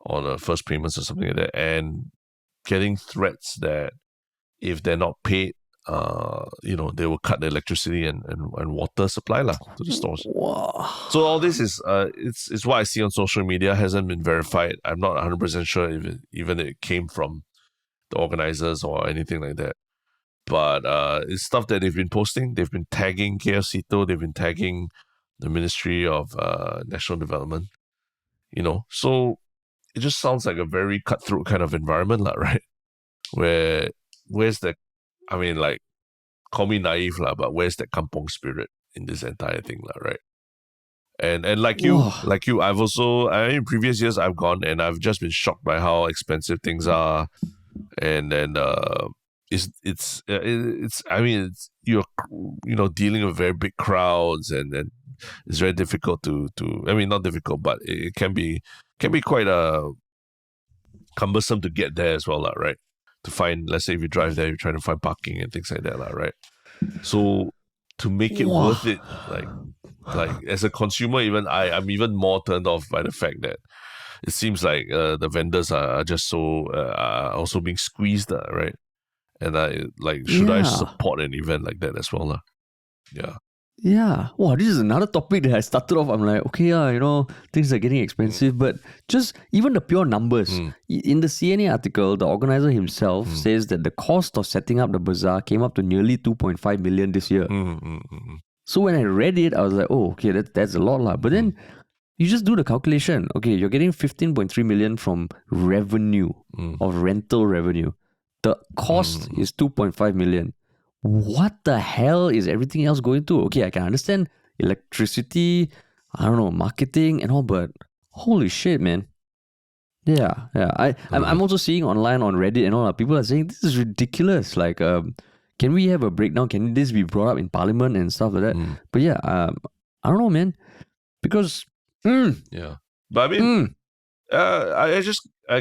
the first payments or something like that, and getting threats that if they're not paid, they will cut the electricity and water supply to the stores. Wow. So all this is it's what I see on social media. Hasn't been verified. I'm not 100% sure if it came from the organizers or anything like that. But it's stuff that they've been posting. They've been tagging KF Seetoh. They've been tagging the Ministry of National Development. So it just sounds like a very cutthroat kind of environment, right? Where's the, I mean, like, call me naive, but where's that kampong spirit in this entire thing, right? And like you, I've also, in previous years I've gone and I've just been shocked by how expensive things are, and then you're dealing with very big crowds, and it's very difficult to I mean, not difficult, but it can be quite cumbersome to get there as well, right? To find, let's say if you drive there, you're trying to find parking and things like that, right? So to make it worth it, like as a consumer, even I'm even more turned off by the fact that it seems like the vendors are just so also being squeezed, right? And should I support an event like that as well? Yeah. Yeah. Wow, this is another topic that I started off. I'm like, okay, things are getting expensive, but just even the pure numbers. In the CNA article, the organizer himself says that the cost of setting up the bazaar came up to nearly 2.5 million this year. So when I read it, I was like, oh, okay, that's a lot lah. But then you just do the calculation. Okay, you're getting 15.3 million from revenue, of rental revenue. The cost is 2.5 million. What the hell is everything else going to? Okay, I can understand electricity, I don't know, marketing and all, but holy shit, man. Yeah. I'm also seeing online on Reddit and all, people are saying this is ridiculous. Like, can we have a breakdown? Can this be brought up in Parliament and stuff like that? But yeah, I don't know, man, because yeah. But I mean, I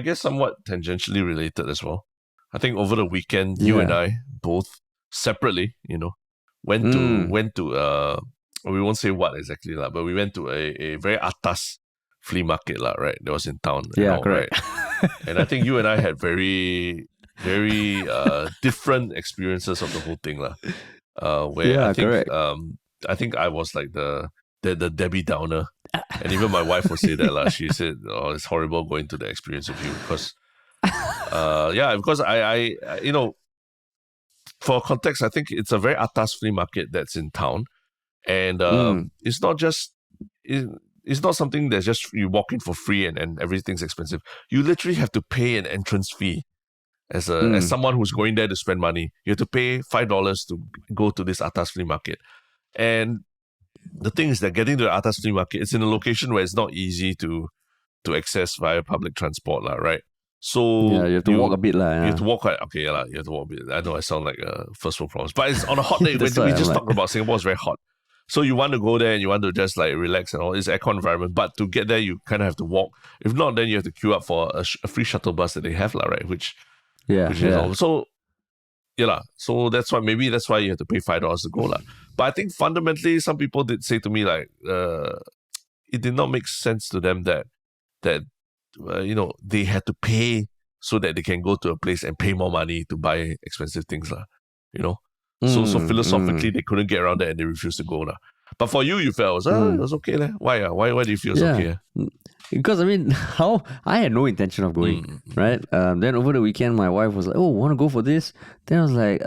guess somewhat tangentially related as well. I think over the weekend, you and I both separately, went to we won't say what exactly but we went to a very atas flea market right, that was in town. Yeah, correct. Right? And I think you and I had very, very different experiences of the whole thing where I think correct. I think I was like the Debbie Downer, and even my wife would say that she said, "Oh, it's horrible going to the experience with you," because because I for context, I think it's a very atas flea market that's in town, and it's not just it's not something that's just you walk in for free and everything's expensive. You literally have to pay an entrance fee as someone who's going there to spend money. You have to pay $5 to go to this atas flea market, and the thing is that getting to the atas flea market, it's in a location where it's not easy to access via public transport, right? So Yeah, you have to walk a bit, You lah. have to walk quite okay, yeah, you have to walk a bit. I know I sound like a first world problems, but it's on a hot day. That's we why just I'm talked about Singapore is very hot. So you want to go there and you want to just like relax and all. It's aircon environment, but to get there you kind of have to walk. If not, then you have to queue up for a free shuttle bus that they have, lah, right? Which is all. So yeah, lah. So that's why you have to pay $5 to go, lah. But I think fundamentally, some people did say to me like, it did not make sense to them that they had to pay so that they can go to a place and pay more money to buy expensive things, lah. So philosophically they couldn't get around that and they refused to go, lah. But for you felt it was okay, lah. Why? Why do you feel it's okay? Because I mean, I had no intention of going, right? Then over the weekend, my wife was like, "Oh, want to go for this?" Then I was like,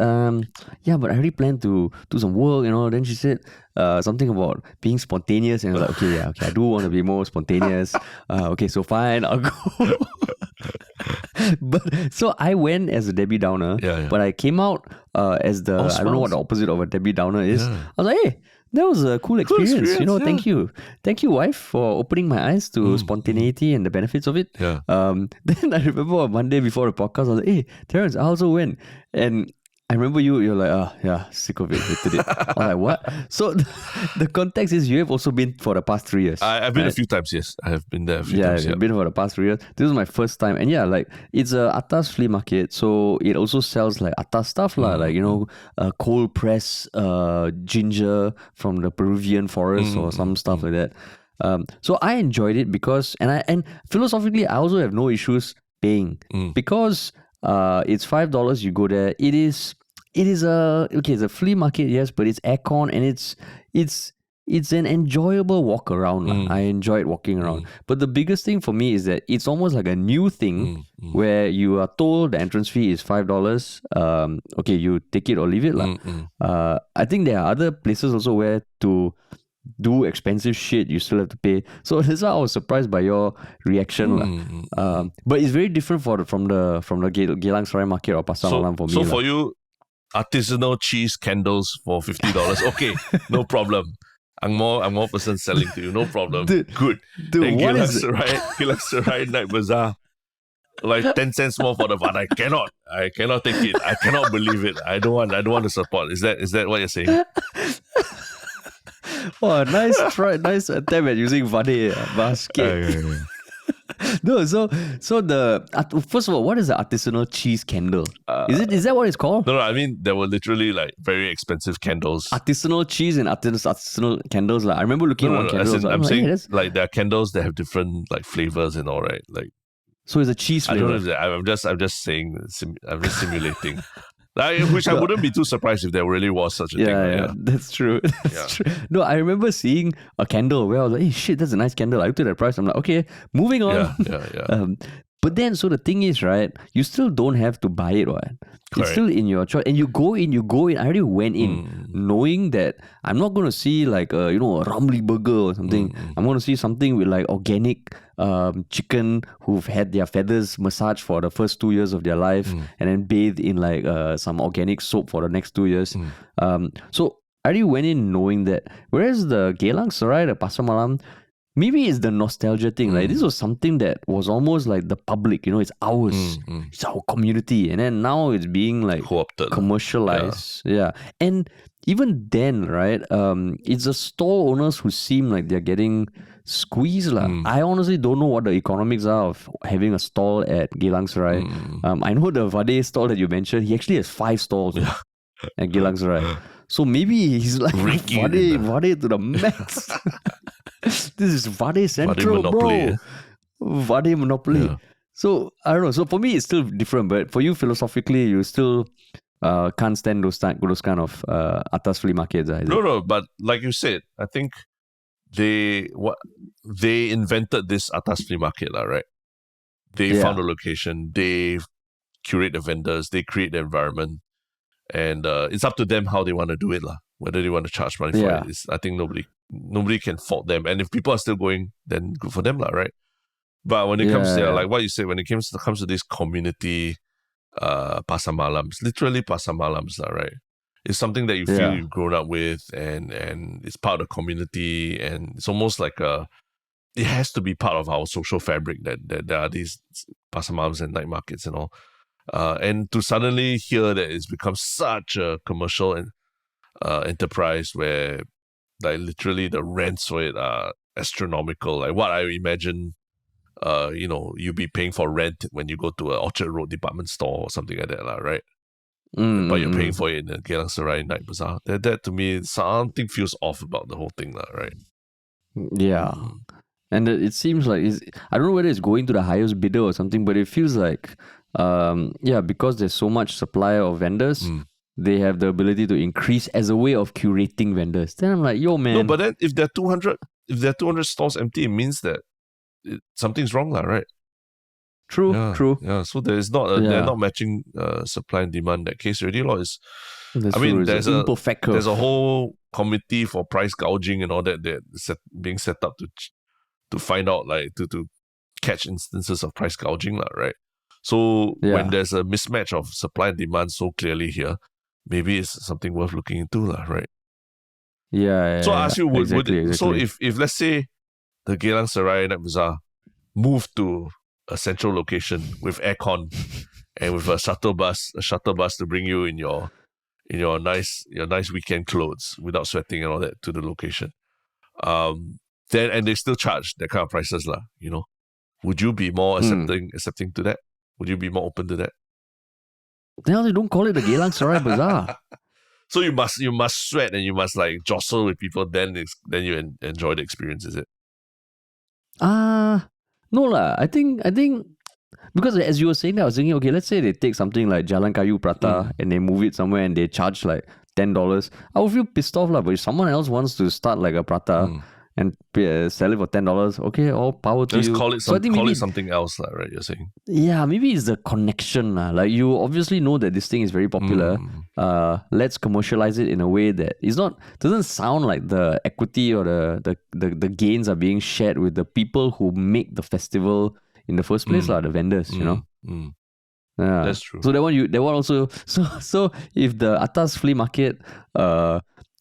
"Yeah, but I already planned to do some work, Then she said something about being spontaneous, and I was like, "Okay, I do want to be more spontaneous. Okay, so fine, I'll go." But so I went as a Debbie Downer, but I came out as the I don't know what the opposite of a Debbie Downer is. I was like, "Hey, that was a cool experience. Thank you, wife, for opening my eyes to spontaneity and the benefits of it." Then I remember on Monday before the podcast, I was like, "Hey, Terrence, I also went," and I remember you're like, sick of it, hated it. I was like, what? So the context is you have also been for the past 3 years. I've been a few times, yes. I have been there a few times. Yeah, I've been for the past 3 years. This was my first time. And yeah, like it's a atas flea market. So it also sells like atas stuff, like, cold press ginger from the Peruvian forest or some stuff like that. So I enjoyed it because, and philosophically, I also have no issues paying because it's $5. You go there. It's a flea market, yes, but it's aircon and it's an enjoyable walk around. I enjoyed walking around. But the biggest thing for me is that it's almost like a new thing where you are told the entrance fee is $5. Okay, you take it or leave it. I think there are other places also where to do expensive shit you still have to pay. So that's why I was surprised by your reaction. But it's very different from the Geylang Serai market or pasar malam for me. So for you, artisanal cheese candles for $50. Okay, no problem. I'm more person selling to you. No problem. Good. Dude, what Geylang is Geylang Serai Night Bazaar, like 10 cents more for the van. I cannot take it. I cannot believe it. I don't want to support. Is that what you're saying? Oh, nice attempt at using vade basket. No, so the first of all, what is the artisanal cheese candle? Is that what it's called? No, I mean there were literally like very expensive candles. Artisanal cheese and artisanal candles. Like I remember looking at one candle. I'm saying like there are candles that have different like flavors and all, right? Like so it's a cheese flavor. I don't know if I'm just saying I'm just simulating. Which I wouldn't be too surprised if there really was such a thing. Yeah, that's true. That's true. No, I remember seeing a candle where I was like, hey, shit, that's a nice candle. I looked at the price. I'm like, okay, moving on. Yeah. But then, so the thing is, right, you still don't have to buy it, right? It's still in your choice. And you go in. I already went in knowing that I'm not going to see like a Ramly burger or something. I'm going to see something with like organic chicken who've had their feathers massaged for the first 2 years of their life and then bathed in like some organic soap for the next 2 years. So I already went in knowing that. Whereas the Geylang Serai, the Pasar Malam, maybe it's the nostalgia thing. Like this was something that was almost like the public, it's ours. It's our community. And then now it's being like co-opted, commercialized. Yeah. And even then, right, it's the store owners who seem like they're getting squeezed. I honestly don't know what the economics are of having a stall at Geylang Serai. I know the Vade stall that you mentioned, he actually has 5 stalls at Geylang Serai. So maybe he's like Vade to the max. This is Vade Central, bro. Vade Monopoly. Yeah. So, I don't know. So, for me, it's still different. But for you, philosophically, you still can't stand those kind of atas flea markets. No. But like you said, I think they invented this atas flea market, right? They found a location. They curate the vendors. They create the environment. And it's up to them how they want to do it, whether they want to charge money for it. I think nobody can fault them. And if people are still going, then good for them, right? But when it comes to, like what you said, when it comes to this community pasar malams, literally pasar malams, right? It's something that you feel you've grown up with and it's part of the community, and it's almost like it has to be part of our social fabric that there are these pasar malams and night markets and all. And to suddenly hear that it's become such a commercial enterprise where like literally the rents for it are astronomical. Like what I imagine, you'd be paying for rent when you go to an Orchard Road department store or something like that, right? But you're paying for it in the Geylang Serai Night Bazaar. That to me, something feels off about the whole thing, right? Yeah. And it seems like, I don't know whether it's going to the highest bidder or something, but it feels like, because there's so much supply of vendors, they have the ability to increase as a way of curating vendors. Then I'm like, yo, man. No, but then if there are 200 stores empty, it means that something's wrong, right? True. Yeah, so they're not matching supply and demand in that case already. There's a whole committee for price gouging and all that being set up to find out, like to catch instances of price gouging, right? So when there's a mismatch of supply and demand so clearly here, maybe it's something worth looking into, right? Yeah. So I ask you, exactly. So if let's say the Geylang Serai Night Bazaar moved to a central location with aircon and with a shuttle bus to bring you in your nice weekend clothes without sweating and all that to the location, then and they still charge that kind of prices, would you be more accepting to that? Would you be more open to that? Now they don't call it the Geylang Serai Bazaar. So you must sweat and you must like jostle with people. Then you enjoy the experience, is it? No lah. I think because as you were saying that, I was thinking, okay, let's say they take something like Jalan Kayu Prata and they move it somewhere and they charge like $10. I would feel pissed off lah. But if someone else wants to start like a prata and sell it for $10, okay, all power to you. Call it something else, right? You're saying? Yeah, maybe it's the connection. Like you obviously know that this thing is very popular. Let's commercialize it in a way that doesn't sound like the equity or the gains are being shared with the people who make the festival in the first place, the vendors, Yeah, that's true. So that one also. So if the atas flea market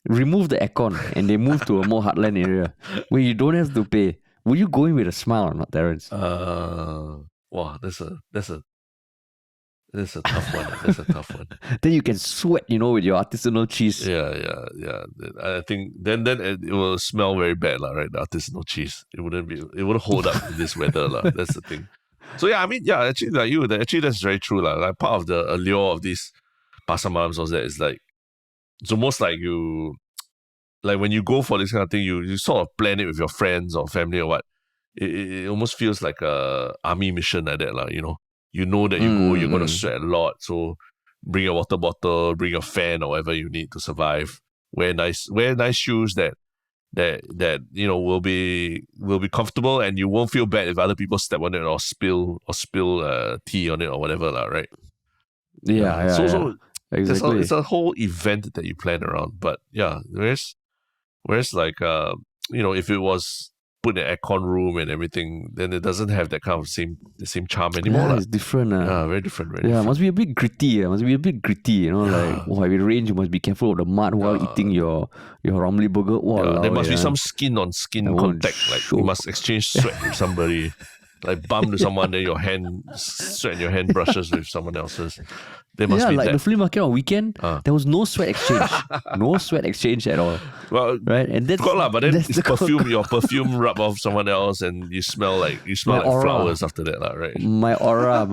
remove the aircon and they move to a more heartland area where you don't have to pay, will you go in with a smile or not, Terence? Wow, that's a tough one. That's a tough one. Then you can sweat, with your artisanal cheese. Yeah. I think then it will smell very bad, right? The artisanal cheese. It wouldn't hold up in this weather, That's the thing. So actually, like you, actually that's very true, Like part of the allure of these pasar malams was that it's like it's almost like you, like when you go for this kind of thing, you sort of plan it with your friends or family or what. It almost feels like a army mission like that, You know that you go, you're going to sweat a lot. So bring your water bottle, bring your fan or whatever you need to survive. Wear nice shoes that will be comfortable, and you won't feel bad if other people step on it or spill tea on it or whatever, right? Yeah. So exactly. It's a whole event that you plan around. But whereas like if it was put in an aircon room and everything, then it doesn't have that kind of the same charm anymore. Yeah, it's different. Very different. It must be a bit gritty. Like, if it rains, you must be careful of the mud while eating your Ramly burger. There must be some skin on skin contact. Like you must exchange sweat with somebody. Like bump to someone, then your hand sweat and your hand brushes with someone else's. There must be like that. The flea market on weekend, there was no sweat exchange. No sweat exchange at all. Well, right, and that's but then it's perfume. Your perfume rub off someone else, and you smell like flowers after that, right? My aura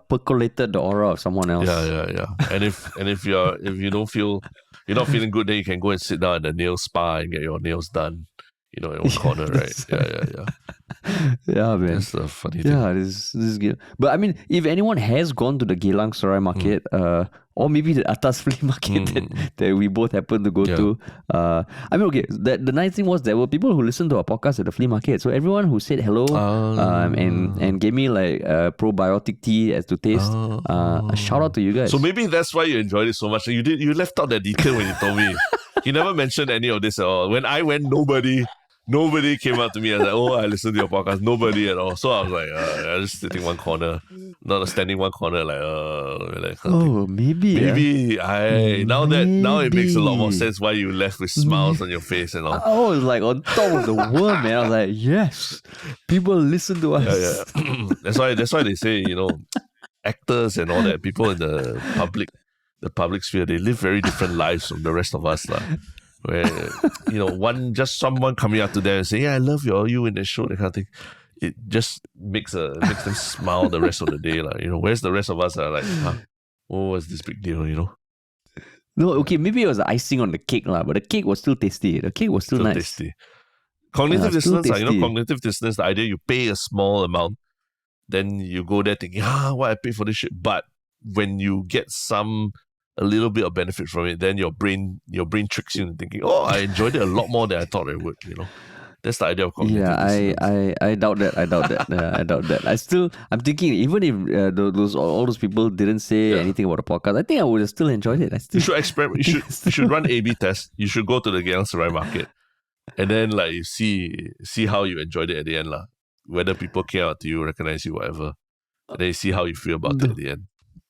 percolated the aura of someone else. Yeah. And if you don't feel, you're not feeling good, then you can go and sit down at the nail spa and get your nails done. In one corner, right? Yeah. Yeah, man. That's a funny thing. Yeah, this is good. But I mean, if anyone has gone to the Geylang Serai market, or maybe the atas flea market that we both happen to go to, the nice thing was there were people who listened to our podcast at the flea market. So everyone who said hello and gave me like probiotic tea as to taste, a shout out to you guys. So maybe that's why you enjoyed it so much. You left out that detail when you told me. You never mentioned any of this at all. When I went, nobody Nobody came up to me and was like, oh, I listened to your podcast. Nobody at all. So I was like, I was just sitting one corner, not standing one corner, Oh, maybe. now it makes a lot more sense why you left with smiles on your face and all. I was like on top of the world, man. I was like, yes, people listen to us. Yeah. That's why they say, actors and all that, people in the public sphere, they live very different lives from the rest of us. Where, someone coming up to them and saying, yeah, I love you in the show, that kind of thing. It just makes them smile the rest of the day. Where's the rest of us are like, what was this big deal, No, okay, maybe it was the icing on the cake, but the cake was still tasty. The cake was still nice. Tasty. Cognitive dissonance, tasty. Cognitive dissonance, the idea you pay a small amount, then you go there thinking, why I pay for this shit? But when you get a little bit of benefit from it, then your brain tricks you into thinking, I enjoyed it a lot more than I thought I would, That's the idea of cognitive dissonance. I doubt that. I doubt that. I'm thinking, even if all those people didn't say anything about the podcast, I think I would have still enjoyed it. You should experiment. You should run A/B tests. You should go to the Geylang Serai market, and then you see how you enjoyed it at the end, whether people came out to you, recognize you, whatever. And then you see how you feel about it at the end.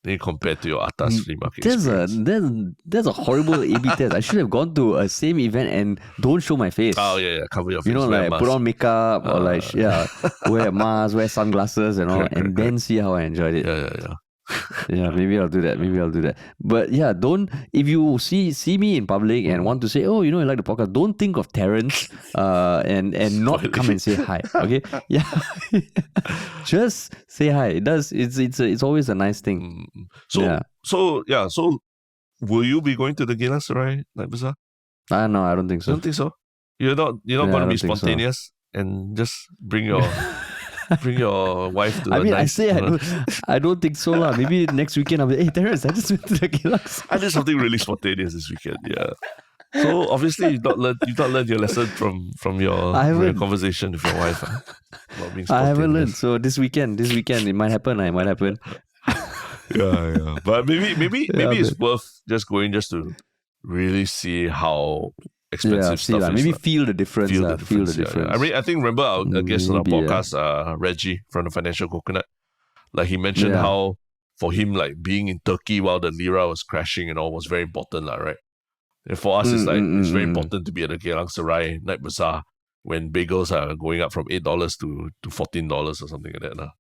Then compared to your Atas flea market experience. There's a horrible A/B test. I should have gone to a same event and don't show my face. Oh yeah, cover your face. Put on makeup or wear a mask, wear sunglasses and all, correct. Then see how I enjoyed it. Yeah. Yeah, maybe I'll do that. But yeah, if you see me in public and want to say, oh, you like the podcast, don't think of Terrence and not come and say hi. Okay? Yeah. Just say hi. It's always a nice thing. So will you be going to the Geylang Serai Night Bazaar? No, I don't think so. You don't think so? You're not going to be spontaneous and just bring your wife to I don't think so lah. Maybe next weekend I'll be, hey Terrence, I just went to the Geylang. I did something really spontaneous this weekend. Yeah. So obviously you've not learned your lesson from your conversation with your wife. Not being spontaneous. I haven't learned. So this weekend it might happen. It might happen. Yeah. But maybe it's worth just going just to really see how expensive stuff is. Maybe feel the difference. Feel the difference. Yeah. I mean, I think remember our guest on our podcast, Reggie from the Financial Coconut. He mentioned how for him, being in Turkey while the lira was crashing and all was very important, right? And for us, it's very important to be at the Geylang Serai Night Bazaar when bagels are going up from $8 to $14 or something like that.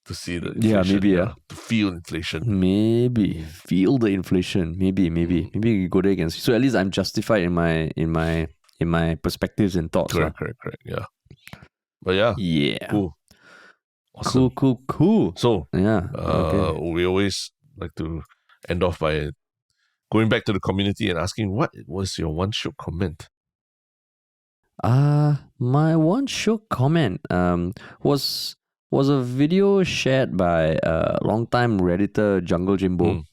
To see the inflation. To feel inflation. Maybe feel the inflation. Maybe you go there again. So at least I'm justified in my perspectives and thoughts. Correct. Yeah. But yeah. Cool. Awesome. Cool. So we always like to end off by going back to the community and asking, what was your one Shiok comment? My one Shiok comment was a video shared by longtime Redditor Jungle Jimbo,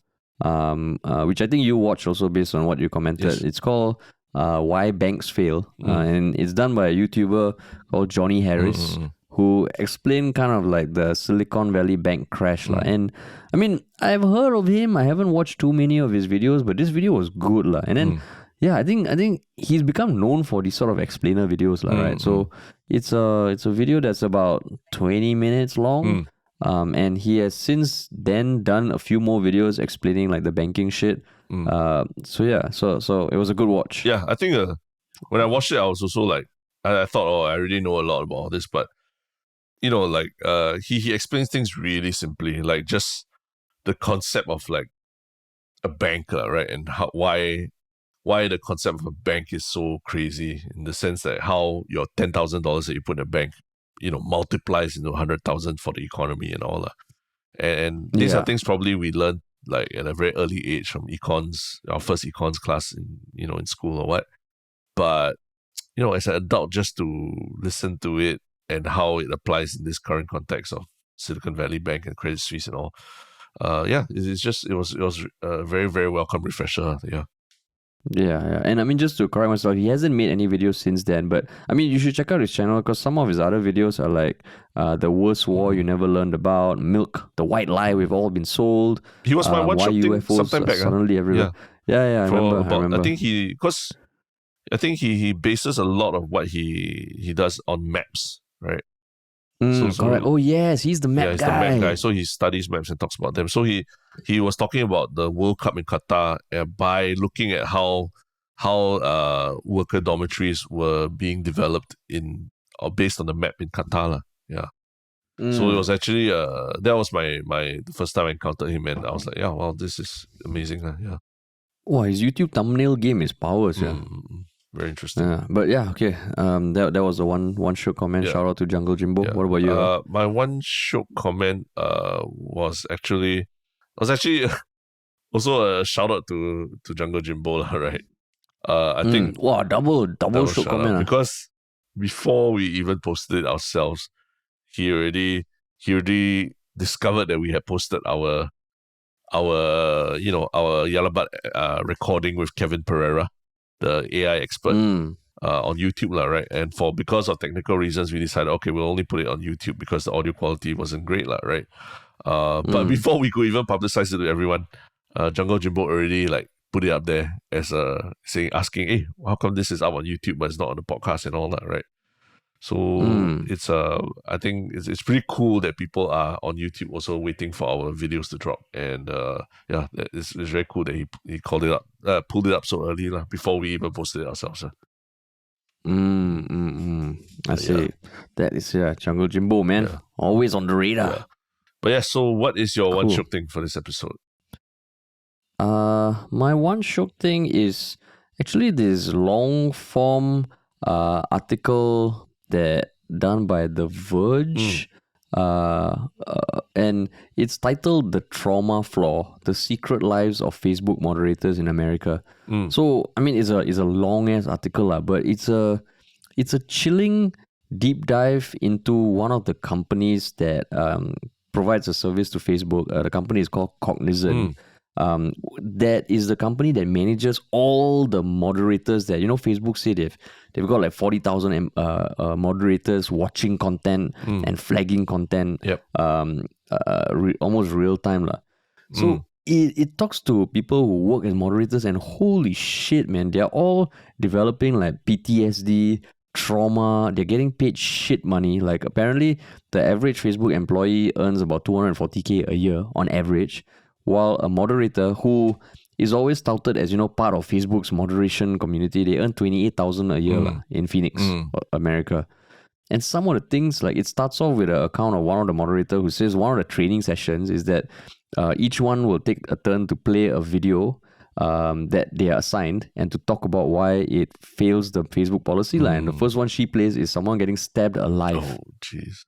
which I think you watched also based on what you commented. Yes. It's called Why Banks Fail, and it's done by a YouTuber called Johnny Harris, who explained kind of the Silicon Valley bank crash. And I mean, I've heard of him. I haven't watched too many of his videos, but this video was good. And then I think he's become known for these sort of explainer videos, right? So it's a video that's about 20 minutes long. And he has since then done a few more videos explaining the banking shit. So it was a good watch. Yeah, I think when I watched it, I was also I thought, I already know a lot about this, but he explains things really simply, just the concept of a banker, right? And why the concept of a bank is so crazy in the sense that how your $10,000 that you put in a bank, multiplies into 100,000 for the economy and all. And these are things probably we learned at a very early age from econs, our first econs class in school or what. But, as an adult, just to listen to it and how it applies in this current context of Silicon Valley Bank and Credit Suisse and all. It was a very, very welcome refresher. Yeah. And I mean, just to correct myself, he hasn't made any videos since then. But I mean, you should check out his channel because some of his other videos are the worst war you never learned about, Milk, the white lie we've all been sold. He was my one shot thing UFOs sometime back. Suddenly everywhere. Yeah. I remember. I think because I think he bases a lot of what he does on maps, right? Correct. Oh yes, he's the map he's guy. the map guy. So he studies maps and talks about them. So he was talking about the World Cup in Qatar by looking at how worker dormitories were being developed in or based on the map in Qatar. Yeah. So it was actually that was my the first time I encountered him, and I was like, yeah, wow, this is amazing. Yeah. Wow, his YouTube thumbnail game is powers. Yeah. Very interesting. Yeah, but yeah, okay. That was the one Shiok comment. Yeah. Shout out to Jungle Jimbo. Yeah. What about you? My one Shiok comment was actually also a shout out to Jungle Jimbo, right? I think wow, double Shiok comment. Because before we even posted it ourselves, he already discovered that we had posted our Yalabat recording with Kevin Pereira, the AI expert, on YouTube, right? And because of technical reasons, we decided, okay, we'll only put it on YouTube because the audio quality wasn't great, right? But before we could even publicize it to everyone, Jungle Jimbo already put it up there as asking, hey, how come this is up on YouTube but it's not on the podcast and all that, right? So it's I think it's pretty cool that people are on YouTube also waiting for our videos to drop, and it's very cool that he called it up, pulled it up so early before we even posted it ourselves. I see. That is Jungle Jimbo, man, always on the radar. Yeah. But so what is your one Shiok thing for this episode? My one Shiok thing is actually this long form article that done by The Verge, and it's titled "The Trauma Flaw: The Secret Lives of Facebook Moderators in America." So I mean, it's a long ass article, but it's a chilling deep dive into one of the companies that provides a service to Facebook. The company is called Cognizant. That is the company that manages all the moderators that Facebook say they've got like 40,000 moderators watching content and flagging content almost real time So it talks to people who work as moderators, and holy shit, man, they're all developing like PTSD, trauma. They're getting paid shit money. Like apparently the average Facebook employee earns about 240K a year on average, while a moderator who is always touted as part of Facebook's moderation community, they earn 28,000 a year in Phoenix, America. And some of the things, like it starts off with an account of one of the moderator who says one of the training sessions is that each one will take a turn to play a video that they are assigned and to talk about why it fails the Facebook policy. And the first one she plays is someone getting stabbed alive. Oh, jeez.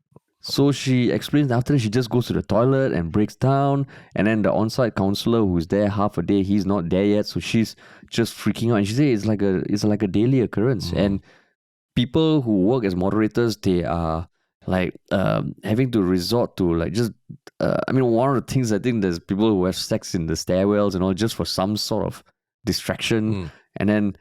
So she explains after that she just goes to the toilet and breaks down, and then the on-site counselor who's there half a day, he's not there yet, so she's just freaking out. And she says it's like a daily occurrence. And people who work as moderators, they are like having to resort to one of the things, I think there's people who have sex in the stairwells and all just for some sort of distraction, and then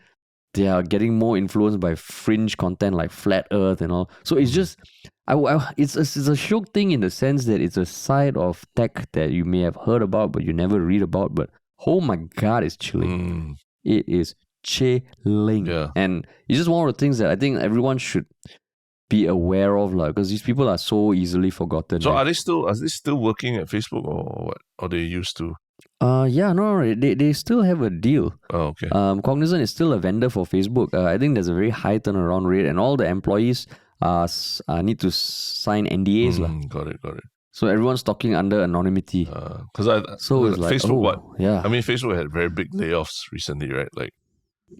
they are getting more influenced by fringe content like flat earth and all. So it's just it's a Shiok thing in the sense that it's a side of tech that you may have heard about but you never read about, but oh my god, it's chilling. It is chilling. And it's just one of the things that I think everyone should be aware of, because these people are so easily forgotten. So are they still working at Facebook or what? Or they used to? No, they still have a deal. Oh, okay. Cognizant is still a vendor for Facebook. I think there's a very high turnaround rate, and all the employees need to sign NDAs. Got it. So everyone's talking under anonymity. Because it's like, Facebook, I mean, Facebook had very big layoffs recently, right? Like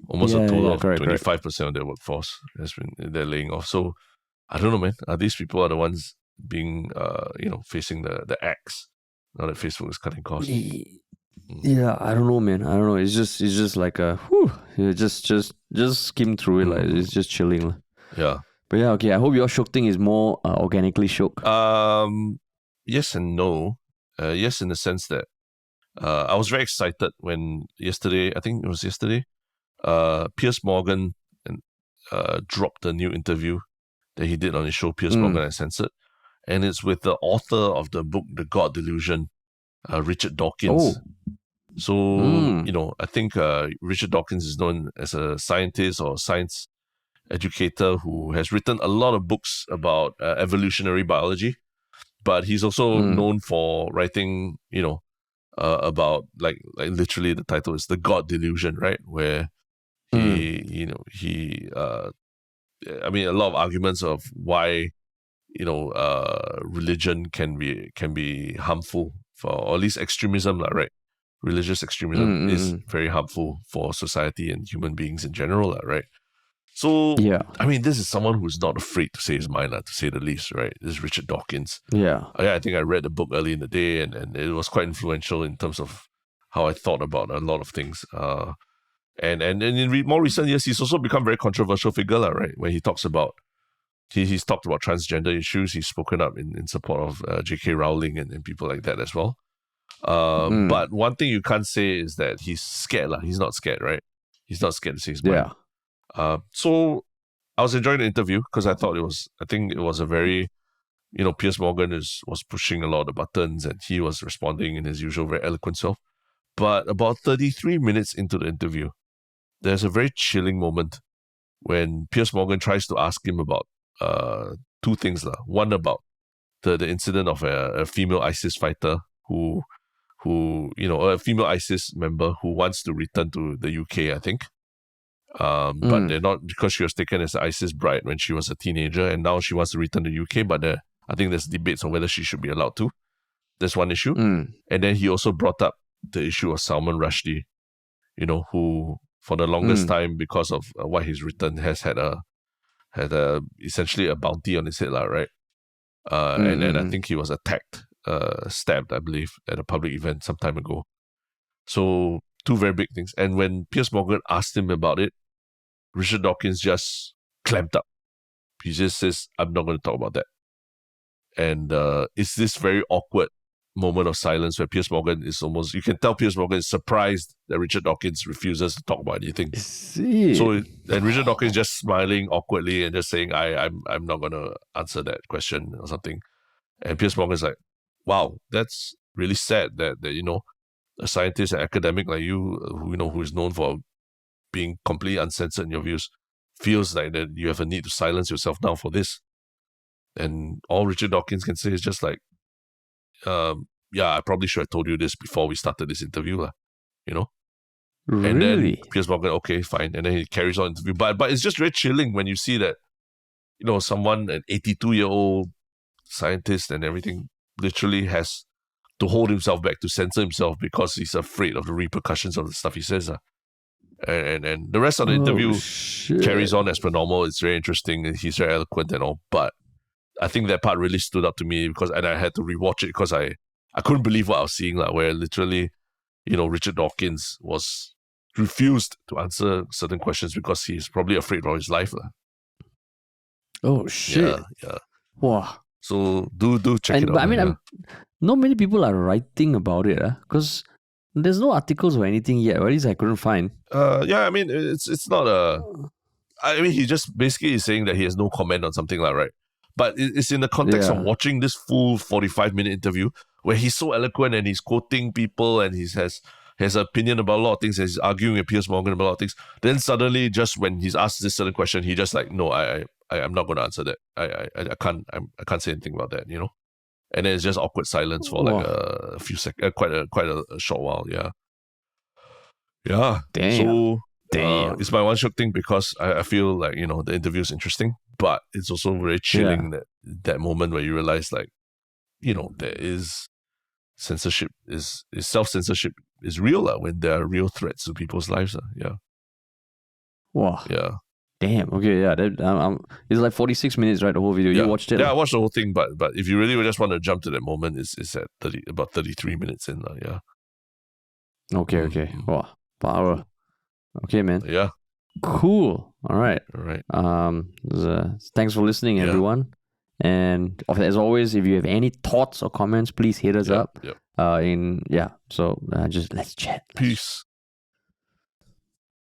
almost a total of 25% of their workforce they're laying off. So I don't know, man. Are these people the ones being facing the axe now that Facebook is cutting costs? Yeah, I don't know, man. I don't know. It's just like just skim through it. Like it's just chilling. Yeah. But yeah, okay. I hope your Shiok thing is more organically Shiok. Yes and no. Yes, in the sense that I was very excited when yesterday, Piers Morgan dropped a new interview that he did on his show, Piers Morgan Uncensored. And it's with the author of the book, The God Delusion, Richard Dawkins. So, I think Richard Dawkins is known as a scientist or science educator who has written a lot of books about evolutionary biology, but he's also known for writing, about like literally the title is The God Delusion, right? Where he a lot of arguments of why religion can be harmful for, or at least extremism, right? Religious extremism is very harmful for society and human beings in general, right? So, this is someone who's not afraid to say his mind, to say the least, right? This is Richard Dawkins. I think I read the book early in the day, and it was quite influential in terms of how I thought about a lot of things. And in more recent years, he's also become a very controversial figure, right? When he talks about, he's talked about transgender issues. He's spoken up in support of J.K. Rowling and people like that as well. But one thing you can't say is that he's scared. He's not scared, right? He's not scared to say his mind. So I was enjoying the interview because I think it was a very, Piers Morgan was pushing a lot of the buttons and he was responding in his usual very eloquent self. But about 33 minutes into the interview, there's a very chilling moment when Piers Morgan tries to ask him about two things. One about the incident of a female ISIS fighter who a female ISIS member who wants to return to the UK, I think. But they're not, because she was taken as an ISIS bride when she was a teenager, and now she wants to return to UK, but I think there's debates on whether she should be allowed to. That's one issue. And then he also brought up the issue of Salman Rushdie, who for the longest time, because of what he's written, has had essentially a bounty on his head, right? And I think he was attacked, stabbed, I believe, at a public event some time ago. So two very big things. And when Piers Morgan asked him about it, Richard Dawkins just clamped up. He just says, I'm not going to talk about that. And it's this very awkward moment of silence where Piers Morgan is almost, you can tell Piers Morgan is surprised that Richard Dawkins refuses to talk about anything. So, and Richard Dawkins just smiling awkwardly and just saying, I'm not going to answer that question or something. And Piers Morgan's like, wow, that's really sad that a scientist and academic like you, who is known for being completely uncensored in your views, feels like that you have a need to silence yourself now for this. And all Richard Dawkins can say is just like, I probably should have told you this before we started this interview, Really? And then Piers Morgan, okay, fine. And then he carries on the interview. But it's just very chilling when you see that, someone, an 82-year-old scientist and everything, literally has to hold himself back, to censor himself because he's afraid of the repercussions of the stuff he says. And the rest of the interview carries on as per normal. It's very interesting. He's very eloquent and all. But I think that part really stood out to me and I had to rewatch it because I couldn't believe what I was seeing, where literally, Richard Dawkins refused to answer certain questions because he's probably afraid for his life. Oh, shit. Yeah. Wow. So do check it out. But not many people are writing about it, because there's no articles or anything yet, or at least I couldn't find. It's not a... he just basically is saying that he has no comment on something right? But it's in the context of watching this full 45-minute interview where he's so eloquent and he's quoting people and he has an opinion about a lot of things and he's arguing with Piers Morgan about a lot of things. Then suddenly, just when he's asked this certain question, he just like, no, I'm not going to answer that. I can't say anything about that, And then it's just awkward silence for a few seconds, quite a short while. Yeah. Damn. So it's my one Shiok thing because I feel like the interview is interesting, but it's also very chilling that moment where you realize there is censorship, is self-censorship is real when there are real threats to people's lives. Wow. Yeah. Damn. Okay. Yeah. It's like 46 minutes, right? The whole video. Yeah. You watched it? Yeah, I watched the whole thing. But if you really just want to jump to that moment, it's at about 33 minutes in. Yeah. Okay. Wow. Power. Okay, man. Yeah. Cool. All right. Thanks for listening, everyone. And as always, if you have any thoughts or comments, please hit us up. Yep. So just let's chat. Peace.